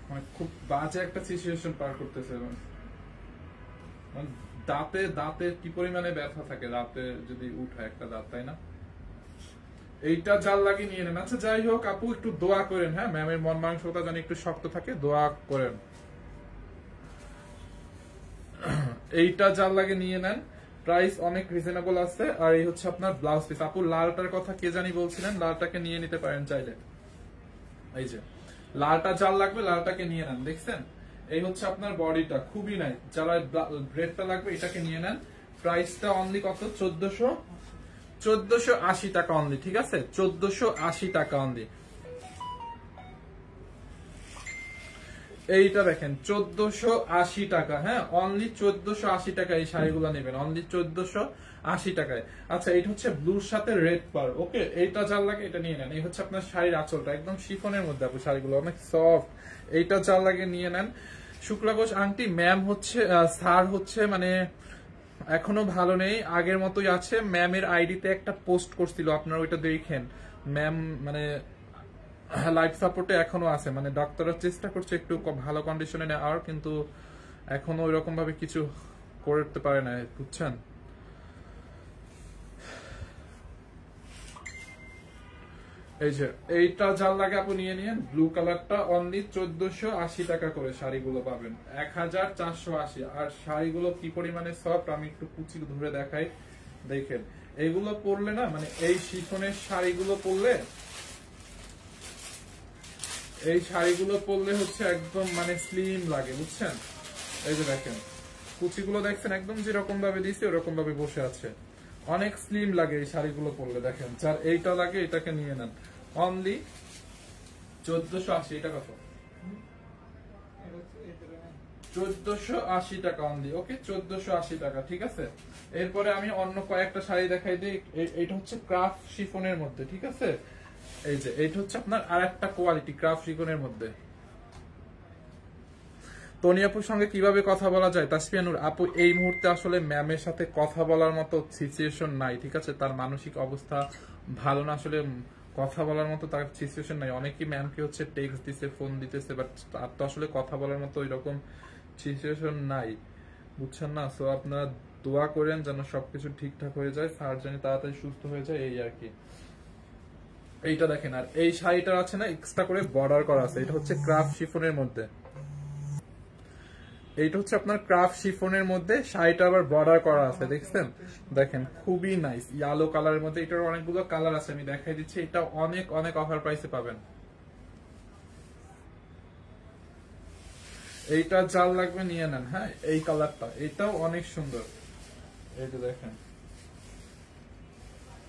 মানে খুব বাজে একটা সিচুয়েশন পার করতেছে। দাঁতে দাঁতে কি পরিমাণে ব্যথা থাকে দাঁতে যদি উঠায় একটা দাঁত, তাই না? এইটা জাল লাগিয়ে নিয়ে নেন। আচ্ছা যাই হোক আপু, একটু দোয়া করেন। হ্যাঁ, ম্যামের মন মানসিকতা যেন একটু শক্ত থাকে, দোয়া করেন। এইটা জাল লাগিয়ে নিয়ে নেন, প্রাইস অনেক রিজনেবল আছে। আর এই হচ্ছে আপনার ব্লাউজ পিস। আপু লালটার কথা কে জানি বলছিলেন, লালটাকে নিয়ে নিতে পারেন চাইলে। এই যে লালটা জাল লাগবে, লালটাকে নিয়ে নেন। দেখছেন, এই হচ্ছে আপনার বডিটা, খুবই নাই। যারা রেডটা লাগবে এটাকে নিয়ে নেন। প্রাইসটা অনলি কত? 1480 টাকা অনলি। ঠিক আছে, 1480 টাকা অনলি। এইটা দেখেন 1480 টাকা। হ্যাঁ, অনলি 1480 টাকা এই শাড়িগুলো নেবেন, অনলি 1480 টাকায়। আচ্ছা, এটা হচ্ছে ব্লুর সাথে রেড পার। ওকে, এইটা যার লাগে এটা নিয়ে নেন। এই হচ্ছে আপনার শাড়ির আঁচলটা, একদম শিফনের মধ্যে আপু, শাড়িগুলো অনেক সফট। এইটা যার লাগে নিয়ে নেন। শুক্লা ঘোষ আন্টি, ম্যাম হচ্ছে স্যার হচ্ছে মানে এখনো ভালো নেই, আগের মতোই আছে। ম্যামের আইডিতে একটা পোস্ট করছিল, আপনারা ওইটা দেখেন। ম্যাম মানে লাইফ সাপোর্টে এখনো আছে, মানে ডাক্তাররা চেষ্টা করছে একটু ভালো কন্ডিশনে নেওয়ার, কিন্তু এখনো ওইরকম ভাবে কিছু করতে পারে না, বুঝছেন? এই যে এইটা যার লাগে আপনি নিয়ে নিন। ব্লু কালারটা অনলি 1480 টাকা করে শাড়িগুলো পাবেন, 1480। আর শাড়িগুলো কি পরিমাণে সফট, আমি একটু কুচি ধরে দেখাই, দেখেন। এইগুলো পরলে না, মানে এই শিফনের শাড়িগুলো পরলে, এই শাড়িগুলো পরলে হচ্ছে একদম মানে স্লিম লাগে, বুঝছেন? এই যে দেখেন কুচিগুলো দেখছেন, একদম যেরকম ভাবে দিচ্ছে ওরকম ভাবে বসে আছে, অনেক স্লিম লাগে এই শাড়িগুলো পরলে। দেখেন, যার এইটা লাগে এটাকে নিয়ে নেন, অনলি 1480। এটা কত? 1480 টাকা অনলি। ওকে, 1480 টাকা, ঠিক আছে। এরপরে আমি অন্য কয়েকটা শাড়ি দেখাই দিই। এটা হচ্ছে ক্রাফট শিফনের মধ্যে, ঠিক আছে। এই যে এইটা হচ্ছে আপনার আর একটা কোয়ালিটি ক্রাফট শিফনের মধ্যে। তনি আপুর সঙ্গে কিভাবে কথা বলা যায়? তাসফিয়ানুর আপু, এই মুহূর্তে আসলে ম্যামের সাথে কথা বলার মতো সিচুয়েশন নাই, ঠিক আছে। তার মানসিক অবস্থা ভালো না, আসলে কথা বলার মতো তার সিচুয়েশন নাই। অনেকেই ম্যামকে হচ্ছে টেক্সট দিছে, ফোন দিতেছে, বাট তার তো আসলে কথা বলার মতো ওইরকম সিচুয়েশন নাই, বুঝছেন না? সো আপনারা দোয়া করেন যেন সবকিছু ঠিকঠাক হয়ে যায়, স্যার জানি তাড়াতাড়ি সুস্থ হয়ে যায়, এই আর কি। এইটা দেখেন, আর এই শাড়িটা আছে না এক্সট্রা করে বর্ডার করা আছে, এটা হচ্ছে ক্রাফট শিফনের মধ্যে, এইটা হচ্ছে আপনার ক্রাফট শিফনের মধ্যে শাড়িটা আবার বর্ডার করা আছে, দেখছেন? দেখেন খুবই নাইস, ইয়েলো কালারের মধ্যে। এটার অনেকগুলো কালার আছে, আমি দেখাই দিচ্ছি। এটা অনেক অনেক অফার প্রাইসে পাবেন। এইটা জাল লাগবে নিয়ে নেন। হ্যাঁ, এই কালারটা, এটাও অনেক সুন্দর। এই যে দেখেন,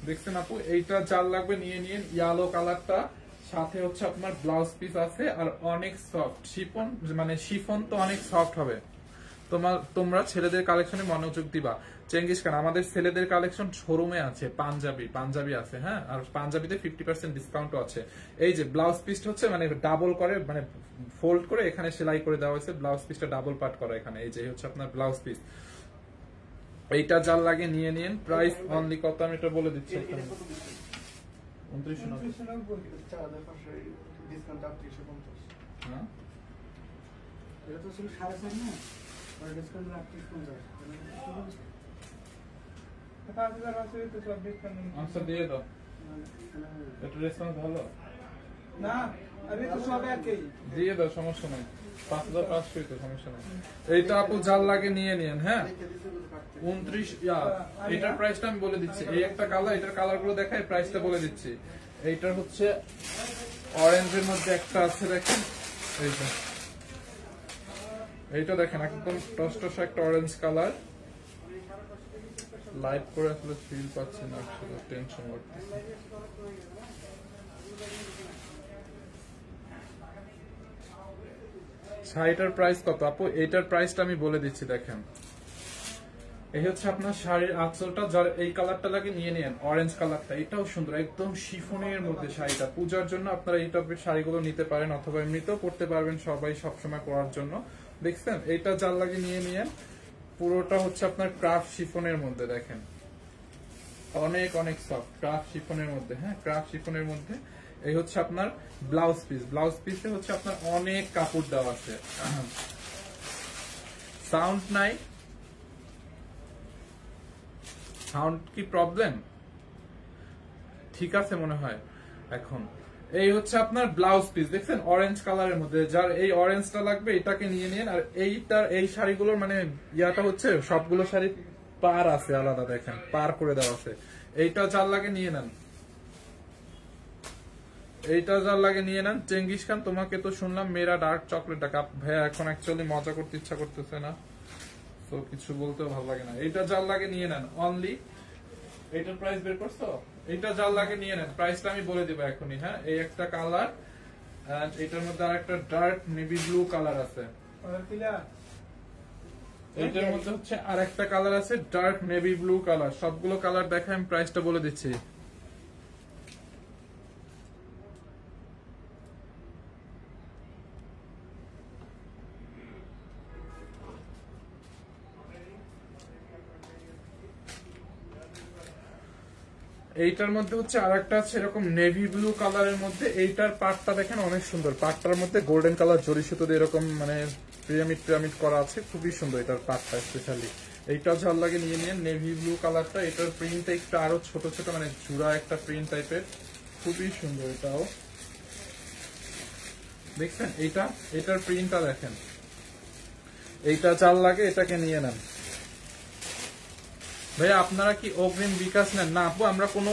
দেখছেন আপু? এইটা জাল লাগবে নিয়ে নিন, ইয়েলো কালারটা। সাথে হচ্ছে আপনার ব্লাউজ পিস আছে, আর অনেক সফট শিফন, মানে শিফন তো অনেক সফট হবে। তোমরা ছেলেদের কালেকশনে মনোযোগ দিবা। চেঙ্গিস খান, আমাদের ছেলেদের কালেকশন শোরুমে আছে, পাঞ্জাবি আছে। হ্যাঁ, আর পাঞ্জাবিতে 50% ডিসকাউন্টও আছে। এই যে ব্লাউজ পিসটা হচ্ছে মানে ডাবল করে, মানে ফোল্ড করে এখানে সেলাই করে দেওয়া হয়েছে, ব্লাউজ পিসটা ডাবল পার্ট করা এখানে। এই যে হচ্ছে আপনার ব্লাউজ পিস। এইটা যার লাগে নিয়ে নিন। প্রাইস অনলি কত আমি এটা বলে দিচ্ছি, 2990 দিয়ে দাও। এটা রেসপন্স ভালো না, দিয়ে দাও, সমস্যা নাই। 5500 তো সমস্যা নাই। এইটা আপু যার লাগে নিয়ে নিন। হ্যাঁ, 29 এটার প্রাইসটা আমি বলে দিচ্ছি। এই একটা কালার, এটার কালার গুলো দেখাই, প্রাইসটা বলে দিচ্ছি। এইটার হচ্ছে অরেঞ্জের মধ্যে একটা আছে, দেখেন এইটা। এইটা দেখেন একদম টসটসা একটা অরেঞ্জ কালার। লাইট করে আসলে ফিল পাচ্ছি না, আসলে টেনশন করতেছে। শাড়িটার প্রাইস কত আপু? এইটার প্রাইসটা আমি বলে দিচ্ছি, দেখেন। এই হচ্ছে আপনার শাড়ির আঁচলটা, যার এই কালারটা লাগে নিয়ে নেন, অরেঞ্জ কালারটা। এটাও সুন্দর, একদম শিফনের মধ্যে শাড়িটা। পূজার জন্য আপনারা এই টাইপের শাড়িগুলো নিতে পারেন, অথবা এমনিতেও পড়তে পারবেন সবাই সবসময় পরার জন্য। দেখছেন? এইটা যার লাগে নিয়ে নিন। পুরোটা হচ্ছে আপনার ক্রাফট শিফনের মধ্যে, দেখেন অনেক অনেক সফট ক্রাফট শিফনের মধ্যে। হ্যাঁ, ক্রাফট শিফনের মধ্যে। এই হচ্ছে আপনার ব্লাউজ পিস। ব্লাউজ পিসে হচ্ছে আপনার অনেক কাপড় দেওয়া আছে। সাউন্ড নাই? সাউন্ড কি প্রবলেম? ঠিক আছে মনে হয় এখন। এই হচ্ছে আপনার ব্লাউজ পিস, দেখছেন অরেঞ্জ কালারের মধ্যে। যার এই অরেঞ্জটা লাগবে এটাকে নিয়ে নিন। আর এই শাড়িগুলোর মানে ইয়াটা হচ্ছে সবগুলো শাড়ি পার আছে আলাদা, দেখেন পার করে দেওয়া আছে। এইটা যার লাগে নিয়ে নেন, এইটা যার লাগে নিয়ে নেন। চেঙ্গিস খান, তোমাকে তো শুনলাম মেয়েরা ডার্ক চকলেট ডাকা। ভাইয়া এখন অ্যাকচুয়ালি মজা করতে ইচ্ছা করতেছে না, তো কিছু বলতেও ভালো লাগে না। এইটা যার লাগে নিয়ে নেন অনলি। এইটার প্রাইস বের করছো? এইটা যার লাগে নিয়ে নেন, প্রাইসটা আমি বলে দিব এখনই। হ্যাঁ, এই একটা কালার, এন্ড এটার মধ্যে আরেকটা ডার্ক নেভি ব্লু কালার আছে। এইটার মধ্যে হচ্ছে আরেকটা কালার আছে ডার্ক নেভি ব্লু কালার। সবগুলো কালার দেখে আমি প্রাইসটা বলে দিচ্ছি। এইটার মধ্যে হচ্ছে আরেকটা আছে এরকম নেভি ব্লু কালারের মধ্যে। এইটার পার্টটা দেখেন অনেক সুন্দর, পার্টটার মধ্যে গোল্ডেন কালার জরি সুতো দিয়ে এরকম মানে পিরামিড করা আছে, খুবই সুন্দর এটার পার্টটা স্পেশালি। এইটা যার লাগে নিয়ে নিন, নেভি ব্লু কালারটা। এটার প্রিন্টটা একটু আরো ছোট ছোট, মানে জুড়া একটা প্রিন্ট টাইপের, খুবই সুন্দর এটাও। দেখছেন এটার প্রিন্টটা দেখেন। এইটা যার লাগে এটাকে নিয়ে নেন। ভাইয়া আপনারা কি অগ্রিম বিকাশ নেন? না আপু, আমরা কোনো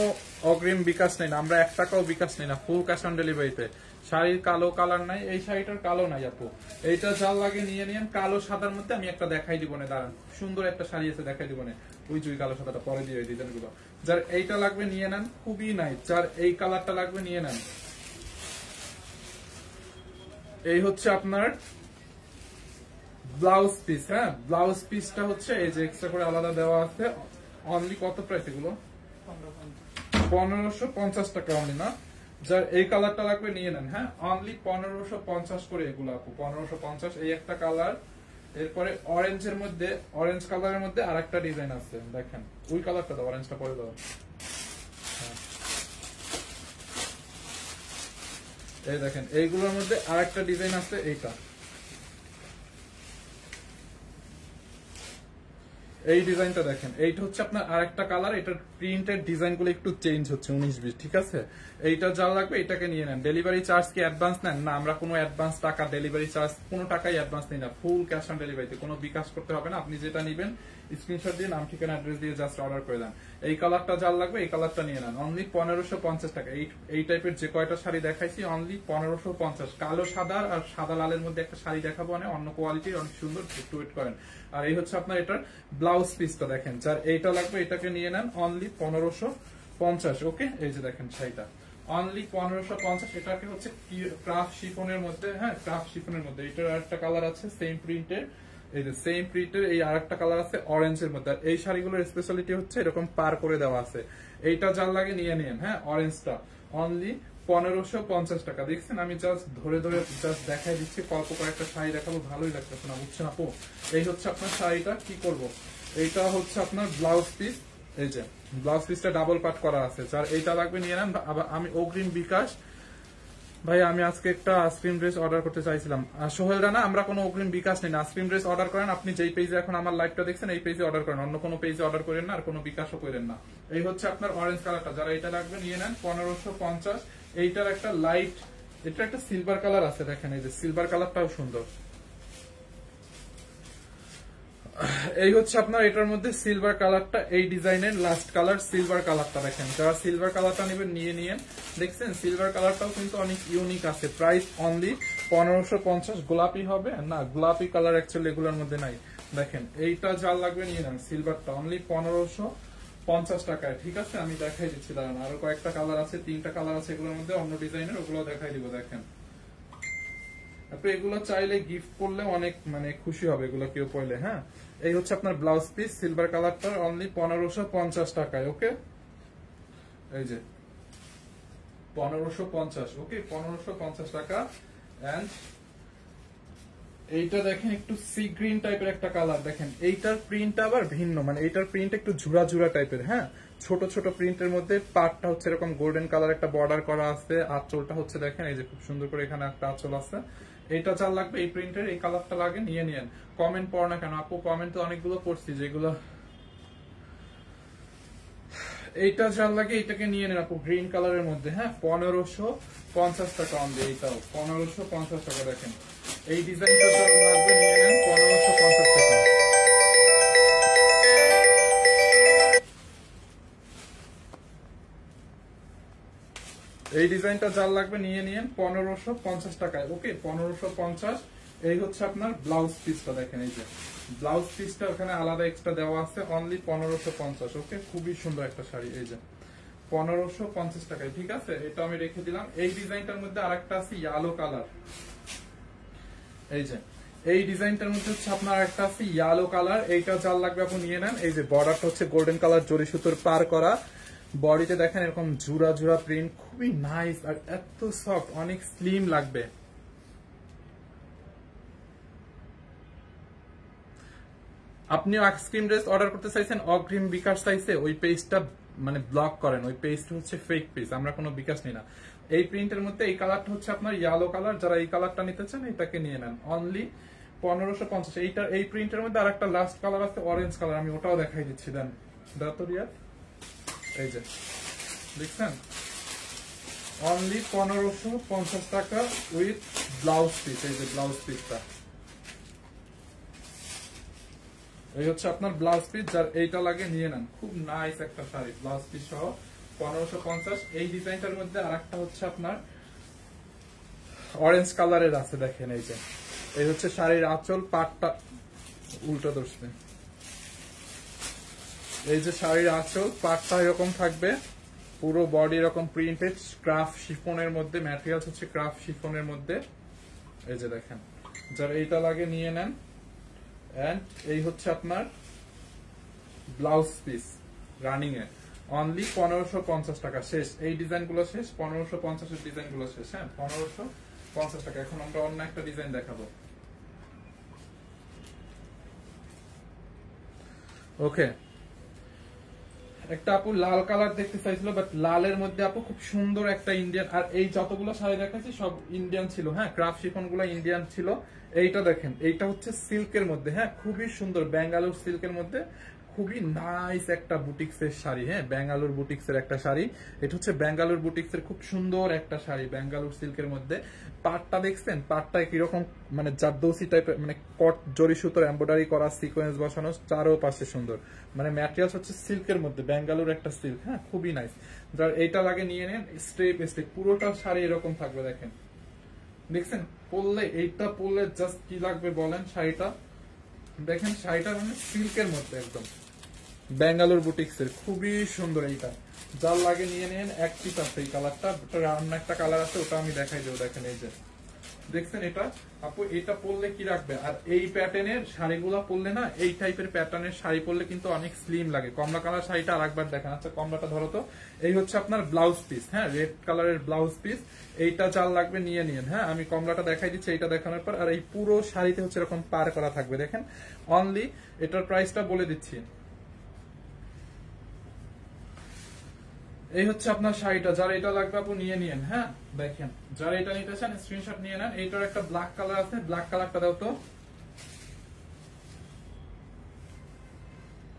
অগ্রিম বিকাশ নেই না, আমরা 1 টাকাও বিকাশ নেই না, ফুল ক্যাশ অন ডেলিভারিতে। শাড়ির কালো কালার নাই, এই শাড়িটার কালো নাই আপু। এইটা যার লাগে নিয়ে নিন। কালো সাদার মধ্যে আমি একটা দেখাই দিব না, দাঁড়ান, সুন্দর একটা শাড়ি আছে দেখাই দিব না। ওই যে কালো সাদাটা পরে দিয়ে ওই ডিজাইন গুলো। যার এইটা লাগবে নিয়ে নেন, খুবই নাই। যার এই কালারটা লাগবে নিয়ে নেন। এই হচ্ছে আপনার ব্লাউজ পিস। হ্যাঁ, ব্লাউজ পিসটা হচ্ছে এই যে এক্সট্রা করে আলাদা দেওয়া আছে। অনলি কত প্রাইস এগুলো? 1550 টাকা অনলি না? যার এই কালারটা লাগবে নিয়ে নেন। হ্যাঁ, অনলি 1550 করে এগুলো আপু, 1550। এই একটা কালার। এরপরে অরেঞ্জের মধ্যে, অরেঞ্জ কালারের মধ্যে আরেকটা ডিজাইন আছে, দেখেন ওই কালারটা দাও, অরেঞ্জটা পরে দাও। এই দেখেন এইগুলোর মধ্যে আরেকটা ডিজাইন আছে, এইটা। এই ডিজাইনটা দেখেন, এইটা হচ্ছে আপনার আরেকটা কালার, এটার প্রিন্টের ডিজাইনগুলো একটু চেঞ্জ হচ্ছে 19-20, ঠিক আছে? এইটা যা লাগবে এটাকে নিয়ে নেন। ডেলিভারি চার্জ কি অ্যাডভান্স নেন? না, আমরা কোনো অ্যাডভান্স টাকা, ডেলিভারি চার্জ কোনো টাকাই অ্যাডভান্স নিই না, ফুল ক্যাশ অন ডেলিভারিতে, কোনো বিকাশ করতে হবে না। আপনি যেটা নেবেন স্ক্রিনশট দিয়ে নাম ঠিকানা অ্যাড্রেস দিয়ে জাস্ট অর্ডার করে দেন। এই কালারটা যার লাগবে এই কালারটা নিয়ে নেন, অনলি 1550 টাকা। এই টাইপের যে কয়টা শাড়ি দেখাইছি অনলি 1550। কালো সাদা আর সাদা লালের মধ্যে একটা শাড়ি দেখাবো, অন্য কোয়ালিটির, অনেক সুন্দর, একটু ওয়েট করেন। আর এই হচ্ছে আপনার এটার ব্লাউজ পিসটা দেখেন, যার এইটা লাগবে এটাকে নিয়ে নেন, অনলি 1550। ওকে, এই যে দেখেন শাড়িটা অনলি 1550। এটাকে হচ্ছে ক্রাফট শিফনের মধ্যে, হ্যাঁ ক্রাফট শিফনের মধ্যে। এটার আরেকটা কালার আছে সেম প্রিন্টের, এই যে সেম প্রিন্টের এই আরেকটা কালার আছে অরেঞ্জের মধ্যে। আর এই শাড়িগুলোর স্পেশালিটি হচ্ছে এরকম পার করে দেওয়া আছে। এইটা যার লাগে নিয়ে নিন, হ্যাঁ অরেঞ্জটা অনলি 1550 টাকা। দেখছেন আমি জাস্ট ধরে ধরে জাস্ট দেখাই দিচ্ছি, কল্প করে একটা শাড়ি দেখাবো, ভালোই লাগতেছে না, বুঝছেন আপু? এই হচ্ছে আপনার শাড়িটা, কি করব, এইটা হচ্ছে আপনার ব্লাউজ পিস, এই যে ব্লাউজ পিসটা ডাবল পাট করা আছে, যার এইটা লাগবে নিয়ে নেন। আমি অগ্রিম বিকাশ, ভাই আমি আজকে একটা আইসক্রিম ড্রেস অর্ডার করতে চাইছিলাম। সোহেল রানা, আমরা কোনো অগ্রিম বিকাশ নেই না, আইসক্রিম ড্রেস অর্ডার করেন আপনি যেই পেজে এখন আমার লাইভটা দেখছেন এই পেজে অর্ডার করেন, অন্য কোনো পেজে অর্ডার করেন না, আর কোনো বিকাশও করেন না। এই হচ্ছে আপনার অরেঞ্জ কালারটা, যারা এটা লাগবে নিয়ে নেন 1550। এইটার একটা লাইট, এটা একটা সিলভার কালার আছে দেখেন, এই যে সিলভার কালারটাও সুন্দর। এই হচ্ছে আপনার এটার মধ্যে সিলভার কালারটা, এই ডিজাইনের লাস্ট কালার সিলভার কালারটা দেখেন, যারা সিলভার কালারটা নেবেন নিয়ে নিয়েন। দেখছেন সিলভার কালারটাও কিন্তু অনেক ইউনিক আছে। Price only 1550। গোলাপি হবে না, গোলাপি কালার অ্যাকচুয়ালি এগুলোর মধ্যে নাই। দেখেন এইটা যার লাগবে নিয়ে নেন, সিলভারটা অনলি 1550 টাকায়, ঠিক আছে? আমি দেখাই দিচ্ছি, দাঁড়ান আরো কয়েকটা কালার আছে, 3টা কালার আছে এগুলোর মধ্যে, অন্য ডিজাইনের, ওগুলো দেখাই দিব। দেখেন আপনি এগুলো চাইলে গিফট করলে অনেক মানে খুশি হবে এগুলো কেউ পড়লে, হ্যাঁ। এই হচ্ছে আপনার ব্লাউজ পিস সিলভার কালারটা অনলি 1550 টাকায়। ওকে, এই যে 1550, ওকে 1550 টাকা। এন্ড এইটা দেখেন একটু সি গ্রিন টাইপের একটা কালার, দেখেন এইটার প্রিন্টটা আবার ভিন্ন, মানে এইটার প্রিন্ট একটু ঝুরা ঝুরা টাইপের, হ্যাঁ ছোট ছোট প্রিন্টের মধ্যে। পার্টটা হচ্ছে এরকম গোল্ডেন কালার একটা বর্ডার করা আছে, আঁচলটা হচ্ছে দেখেন এই যে খুব সুন্দর করে এখানে একটা আঁচল আছে। এইটা যার লাগবে এই প্রিন্টের এই কালারটা লাগে নিয়ে নিয়েন। কমেন্ট পড় না কেন আপু? কমেন্ট তো অনেকগুলো পড়ছি যেগুলো, এইটা যার লাগে এইটাকে নিয়ে নেন আপু, গ্রিন কালারের মধ্যে, হ্যাঁ 1550 টাকা অনলি, এইটাও 1550 টাকা। দেখেন এই ডিজাইনটা যার লাগবে নিয়ে নেন 1550 টাকা। এই ডিজাইনটা যার লাগবে নিয়ে নিয়েন 1550 টাকায়। ওকে 1550। এই হচ্ছে আপনার ব্লাউজ পিসটা, দেখেন এই যে ব্লাউজ পিসটা ওখানে আলাদা এক্সট্রা দেওয়া আছে, অনলি 1550। ওকে, খুবই সুন্দর একটা শাড়ি, এই যে 1550 টাকায়, ঠিক আছে? এটা আমি রেখে দিলাম। এই ডিজাইনটার মধ্যে আরেকটা আছে ইয়েলো কালার, এই যে এই ডিজাইনটার মধ্যে হচ্ছে আপনার একটা আছে ইয়েলো কালার। এইটা যার লাগবে আপনি নিয়ে নেন। এই যে বর্ডারটা হচ্ছে গোল্ডেন কালার জরি সুতোর পার করা, বডিতে দেখেন এরকম জুরা জুরা প্রিন্ট, খুবই নাইস আর এত সফট, অনেক স্লিম লাগবে। আপনিও আইসক্রিম ড্রেস অর্ডার করতে চাইছেন অগ্রিম বিকাশ চাইছে, ওই পেজটা মানে ব্লক করেন, ওই পেজটা হচ্ছে ফেক পেজ, আমরা কোনো বিকাশ নিই না। এই প্রিন্টের মধ্যে এই কালারটা হচ্ছে আপনার ইয়েলো কালার, যারা এই কালারটা নিতে চান এটাকে নিয়ে নেন, অনলি 1550। এইটা এই প্রিন্টের মধ্যে আর একটা লাস্ট কালার আছে অরেঞ্জ কালার, আমি ওটাও দেখাই দিচ্ছি। দেন দাতরিয়া, এই যে দেখছেন অনলি 1550 টাকা উইথ ব্লাউজ পিস। এই যে ব্লাউজ পিসটা, এই হচ্ছে আপনার ব্লাউজ পিস, যার এইটা লাগে নিয়ে নেন। খুব নাইস একটা শাড়ি, ব্লাউজ পিস সহ 1550। এই ডিজাইনটার মধ্যে আরেকটা হচ্ছে আপনার অরেঞ্জ কালারের আছে, দেখেন এই যে এই হচ্ছে শাড়ির আঁচল, পাটটা উল্টো দর্শনে, এই যে শাড়ির আঁচল, পাটটা এরকম থাকবে, পুরো বডি এরকম প্রিন্টেড ক্রাফট শিফনের মধ্যে, ম্যাটেরিয়ালস হচ্ছে ক্রাফট শিফনের মধ্যে। এই যে দেখেন, যার এইটা লাগে নিয়ে নেন। এন্ড এই হচ্ছে আপনার ব্লাউজ পিস রানিং এ, অনলি 1550 টাকা। শেষ, এই ডিজাইন গুলো শেষ, 1550 এর ডিজাইন গুলো শেষ, হ্যাঁ 1550 টাকা। এখন আমরা অন্য একটা ডিজাইন দেখাবো। ওকে, একটা আপু লাল কালার দেখতে চাইছিল, বাট লালের মধ্যে আপু খুব সুন্দর একটা ইন্ডিয়ান, আর এই যতগুলো শাড়ি দেখাচ্ছি সব ইন্ডিয়ান ছিল, হ্যাঁ ক্রাফট শিফন গুলো ইন্ডিয়ান ছিল। এইটা দেখেন, এইটা হচ্ছে সিল্কের মধ্যে, হ্যাঁ খুবই সুন্দর, ব্যাঙ্গালোর সিল্কের মধ্যে খুবই নাইস একটা বুটিক্সের শাড়ি, হ্যাঁ ব্যাঙ্গালোর বুটিক্সের একটা শাড়ি। এটা হচ্ছে ব্যাঙ্গালোর বুটিক্সের খুব সুন্দর একটা শাড়ি, ব্যাঙ্গালোর সিল্কের মধ্যে। পাটটা দেখছেন, পাটটা কিরকম মানে জারদৌসি টাইপের, মানে কট জরি সুতোর এমব্রয়ডারি করা, সিকোয়েন্স বসানো, চারোপাশে সুন্দর। মানে ম্যাটেরিয়ালস হচ্ছে সিল্কের মধ্যে, ব্যাঙ্গালোর একটা সিল্ক, হ্যাঁ খুবই নাইস। যার এইটা লাগে নিয়ে নেন, স্টেপ স্টেপ পুরোটা শাড়ি এরকম থাকবে। দেখেন দেখছেন, পরলে এইটা পরলে জাস্ট কি লাগবে বলেন শাড়িটা। দেখেন শাড়িটা মানে সিল্কের মধ্যে একদম, ব্যাঙ্গালোর বুটিক্সের খুবই সুন্দর। এইটা যার লাগে নিয়ে নেন, এক পিস আছে এই কালারটা, অন্য একটা কালার আছে, ওটা আমি দেখাই দেবো। দেখেন এই যে দেখছেন এটা আপু, এটা পরলে কি রাখবে। আর এই প্যাটার্নের শাড়িগুলো পরলে না, এই টাইপের প্যাটার্নের শাড়ি পরলে কিন্তু অনেক স্লিম লাগে। কমলা কালার শাড়িটা আরেকবার দেখেন। আচ্ছা কমলাটা ধরো তো। এই হচ্ছে আপনার ব্লাউজ পিস, হ্যাঁ রেড কালারের ব্লাউজ পিস। এইটা যার লাগবে নিয়ে নিন, হ্যাঁ আমি কমলাটা দেখাই দিচ্ছি এইটা দেখানোর পর। আর এই পুরো শাড়িতে হচ্ছে এরকম পার করা থাকবে। দেখেন অনলি, এটার প্রাইসটা বলে দিচ্ছি। এই হচ্ছে আপনার শাড়িটা, যার এটা লাগবে আপু নিয়ে নিন, হ্যাঁ দেখেন যারা এটা নিতে চান স্ক্রিনশট নিয়ে নেন। এইটার একটা ব্ল্যাক কালার আছে, ব্ল্যাক কালারটা দাও তো।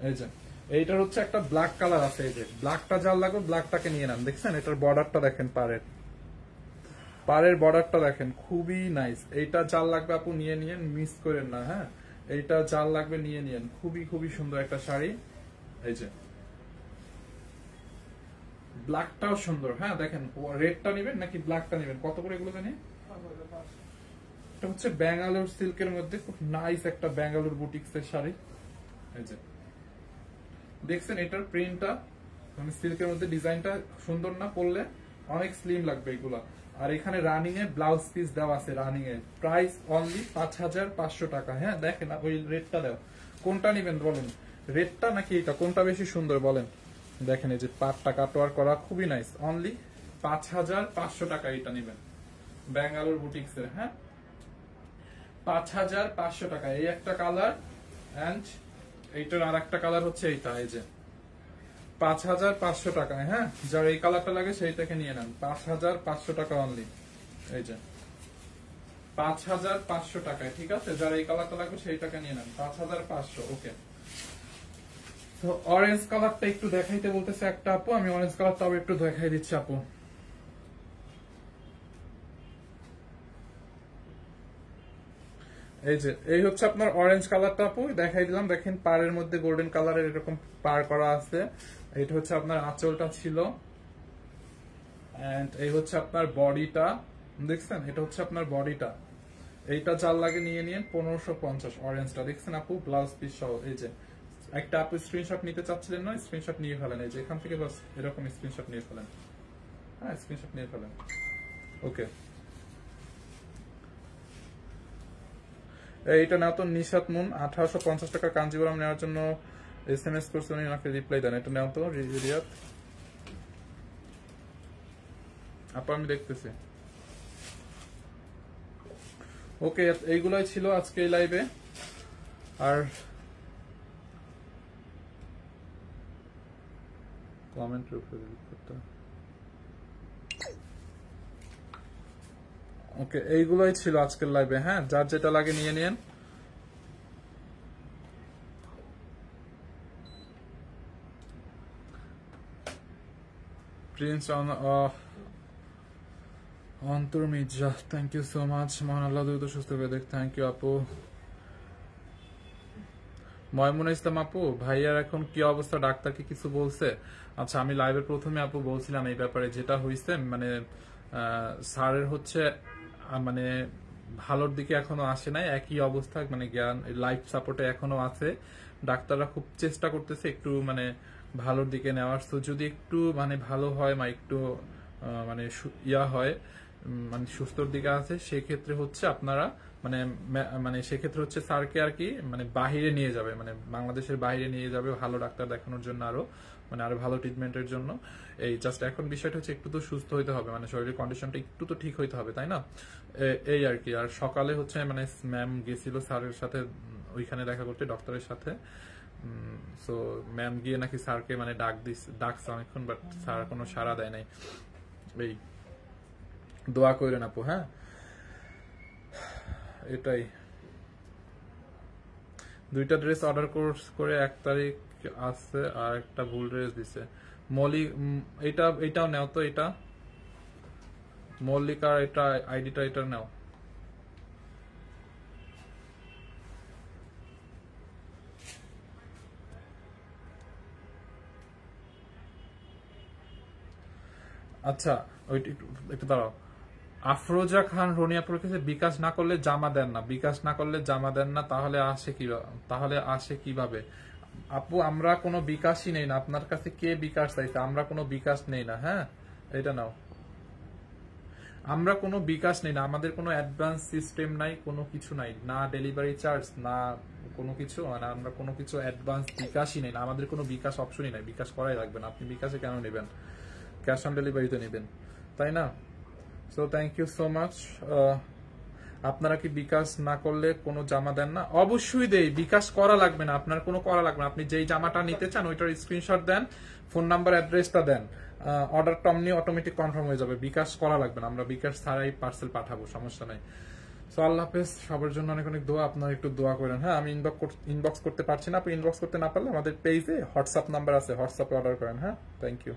এই যে এইটার হচ্ছে একটা ব্ল্যাক কালার আছে, এই যে ব্ল্যাকটা যার লাগবে ব্ল্যাকটাকে নিয়ে নেন। দেখছেন এটার বর্ডারটা দেখেন, পাড়ের বর্ডারটা দেখেন খুবই নাইস। এইটা যার লাগবে আপু নিয়ে নিন, মিস করেন না, হ্যাঁ এইটা যার লাগবে নিয়ে নিন, খুবই খুবই সুন্দর একটা শাড়ি। এই যে ব্ল্যাকটাও সুন্দর, হ্যাঁ দেখেন রেডটা নেবেন নাকি ব্ল্যাকটা নেবেন, কত করে এগুলো জানি। এটা হচ্ছে ব্যাঙ্গালোর সিল্কের মধ্যে খুব নাইস একটা ব্যাঙ্গালোর বুটিক্সের শাড়ি। এই যে দেখছেন এটার প্রিন্টটা, মানে সিল্কের মধ্যে ডিজাইনটা সুন্দর না, পরলে অনেক স্লিম লাগবে এগুলা। আর এখানে রানিং এ ব্লাউজ পিস দেওয়া আছে, রানিং এ প্রাইস অনলি 5500 টাকা। হ্যাঁ দেখেন ওই রেডটা দাও, কোনটা নেবেন বলেন, রেডটা নাকি এটা, কোনটা বেশি সুন্দর বলেন। দেখেন এই যে পাটটা কাটওয়ার করা খুবই নাইস, অনলি 5500 টাকা এটা নেবেন ব্যাঙ্গালোর বুটিক্সের, হ্যাঁ 5500 টাকা। এই একটা কালার, এন্ড এইটার আর একটা কালার হচ্ছে এইটা। এই যে 5500 টাকায়, হ্যাঁ যার এই কালারটা লাগে সেইটাকে নিয়ে নেন, 5500 টাকা অনলি। এই যে 5500 টাকায়, ঠিক আছে যার এই কালারটা লাগবে সেইটাকে নিয়ে নেন, 5500। ওকে, তো অরেঞ্জ কালারটা একটু দেখাইতে বলতেছে একটা আপু, আমি অরেঞ্জ কালারটা একটু দেখাই দিচ্ছি আপু। এই যে এই হচ্ছে আপনার অরেঞ্জ কালারটা আপু, দেখাই দিলাম। দেখেন পাড়ের মধ্যে গোল্ডেন কালারের এরকম পার করা আছে। এটা হচ্ছে আপনার আঁচলটা ছিল, এন্ড এই হচ্ছে আপনার বডিটা, দেখছেন এটা হচ্ছে আপনার বডিটা। এইটা যার লাগে নিয়ে নিন 1550, অরেঞ্জটা দেখছেন আপু, ব্লাউজ পিস সহ। এই যে একটা আপু স্ক্রিনশট নিতে চাচ্ছিলেন না, স্ক্রিনশট নিয়ে ফেলেন। এই যে এখান থেকে বাস এরকম স্ক্রিনশট নিয়ে ফেলেন, হ্যাঁ স্ক্রিনশট নিয়ে ফেলেন। ওকে, এইটা নাও তো নিশাত মুন, 1850 টাকা কাঞ্জিবরম নেওয়ার জন্য SMS করছে, উনি ওনাকে রিপ্লাই দেন। এটা নাও তো রিয়াদ আপু, আমি দেখতেছি। ওকে, এইগুলাই ছিল আজকে এই লাইভে। আর কমেন্টের উপরে করতে, ওকে এইগুলাই ছিল আজকের লাইভে, হ্যাঁ যার যেটা লাগে নিয়ে নিন। Prince Antor Mirza, thank you so much. মহান আল্লাহ দ্রুত সুস্থ করে দেখ, থ্যাংক ইউ আপু। ময়মুনা ইসলাম আপু, ভাইয়ার এখন কি অবস্থা, ডাক্তার কি কিছু বলছে? আচ্ছা আমি লাইভের প্রথমে আপু বলছিলাম এই ব্যাপারে, যেটা হয়েছে মানে স্যারের হচ্ছে মানে ভালোর দিকে এখনো আসে নাই, একই অবস্থা, মানে জ্ঞান লাইফ সাপোর্টে এখনো আছে। ডাক্তাররা খুব চেষ্টা করতেছে একটু মানে ভালোর দিকে নেওয়ার। তো যদি একটু মানে ভালো হয় বা একটু মানে ইয়া হয়, মানে সুস্থর দিকে আছে, সেক্ষেত্রে হচ্ছে আপনারা মানে মানে সেক্ষেত্রে হচ্ছে স্যারকে আর কি মানে বাহিরে নিয়ে যাবে, মানে বাংলাদেশের বাইরে নিয়ে যাবে ভালো ডাক্তার দেখানোর জন্য, আরো মানে আরো ভালো ট্রিটমেন্টের জন্য। এই জাস্ট এখন বিষয়টা হচ্ছে একটু তো সুস্থ হইতে হবে, মানে শরীরের কন্ডিশনটা একটু তো ঠিক হইতে হবে, তাই না? এই আর কি। আর সকালে হচ্ছে মানে ম্যাম গেছিল স্যারের সাথে ওইখানে দেখা করতে, ডক্টরের সাথে। সো ম্যাম গিয়ে নাকি স্যারকে মানে ডাকছে অনেকক্ষণ, বাট স্যার কোনো সাড়া দেয় নাই। এই দোয়া করেন আপু, হ্যাঁ এটাই। 2টা ড্রেস অর্ডার করে 1 তারিখ আছে আর একটা ভুল ড্রেস দিছে। এটাও নাও তো, এটা মল্লিকার এটা আইডিটা, এটা নাও। আচ্ছা ওইটা একটু দাঁড়াও। আফরোজা খান রনিয়াপুর কাছে বিকাশ না করলে জামা দেন না, বিকাশ না করলে জামা দেন না, তাহলে আসে কিভাবে? আপু আমরা কোনো বিকাশই নেই না, আপনার কাছে কে বিকাশ চাইছে? আমরা কোনো বিকাশ নেই না। হ্যাঁ এটা নাও। আমরা কোনো বিকাশ নেই না, আমাদের কোনো অ্যাডভান্স সিস্টেম নাই, কোনো কিছু নাই, না ডেলিভারি চার্জ না কোনো কিছু, মানে আমরা কোনো কিছু অ্যাডভান্স বিকাশই নেই না, আমাদের কোনো বিকাশ অপশনই নাই, বিকাশ করাই লাগবে না। আপনি বিকাশে কেন নেবেন? ক্যাশ অন ডেলিভারিতে নেবেন, তাই না? So thank you so much. আপনারা কি বিকাশ না করলে কোনো জামা দেন না? অবশ্যই দেই, বিকাশ করা লাগবে না, আপনার কোনো করা লাগবে না। আপনি যেই জামাটা নিতে চান ওইটার স্ক্রিনশট দেন, ফোন নাম্বার অ্যাড্রেসটা দেন, অর্ডারটা অমনি অটোমেটিক কনফার্ম হয়ে যাবে। বিকাশ করা লাগবে না, আমরা বিকাশ ছাড়াই পার্সেল পাঠাবো, সমস্যা নাই। সো আল্লাহ হাফেজ, সবার জন্য অনেক অনেক দোয়া। আপনারা একটু দোয়া করেন। হ্যাঁ আমি ইনবক্স করতে পারছি না, আপনি ইনবক্স করতে না পারলে আমাদের পেজে হোয়াটসঅ্যাপ নাম্বার আছে, হোয়াটসঅ্যাপে অর্ডার করেন। হ্যাঁ থ্যাংক ইউ।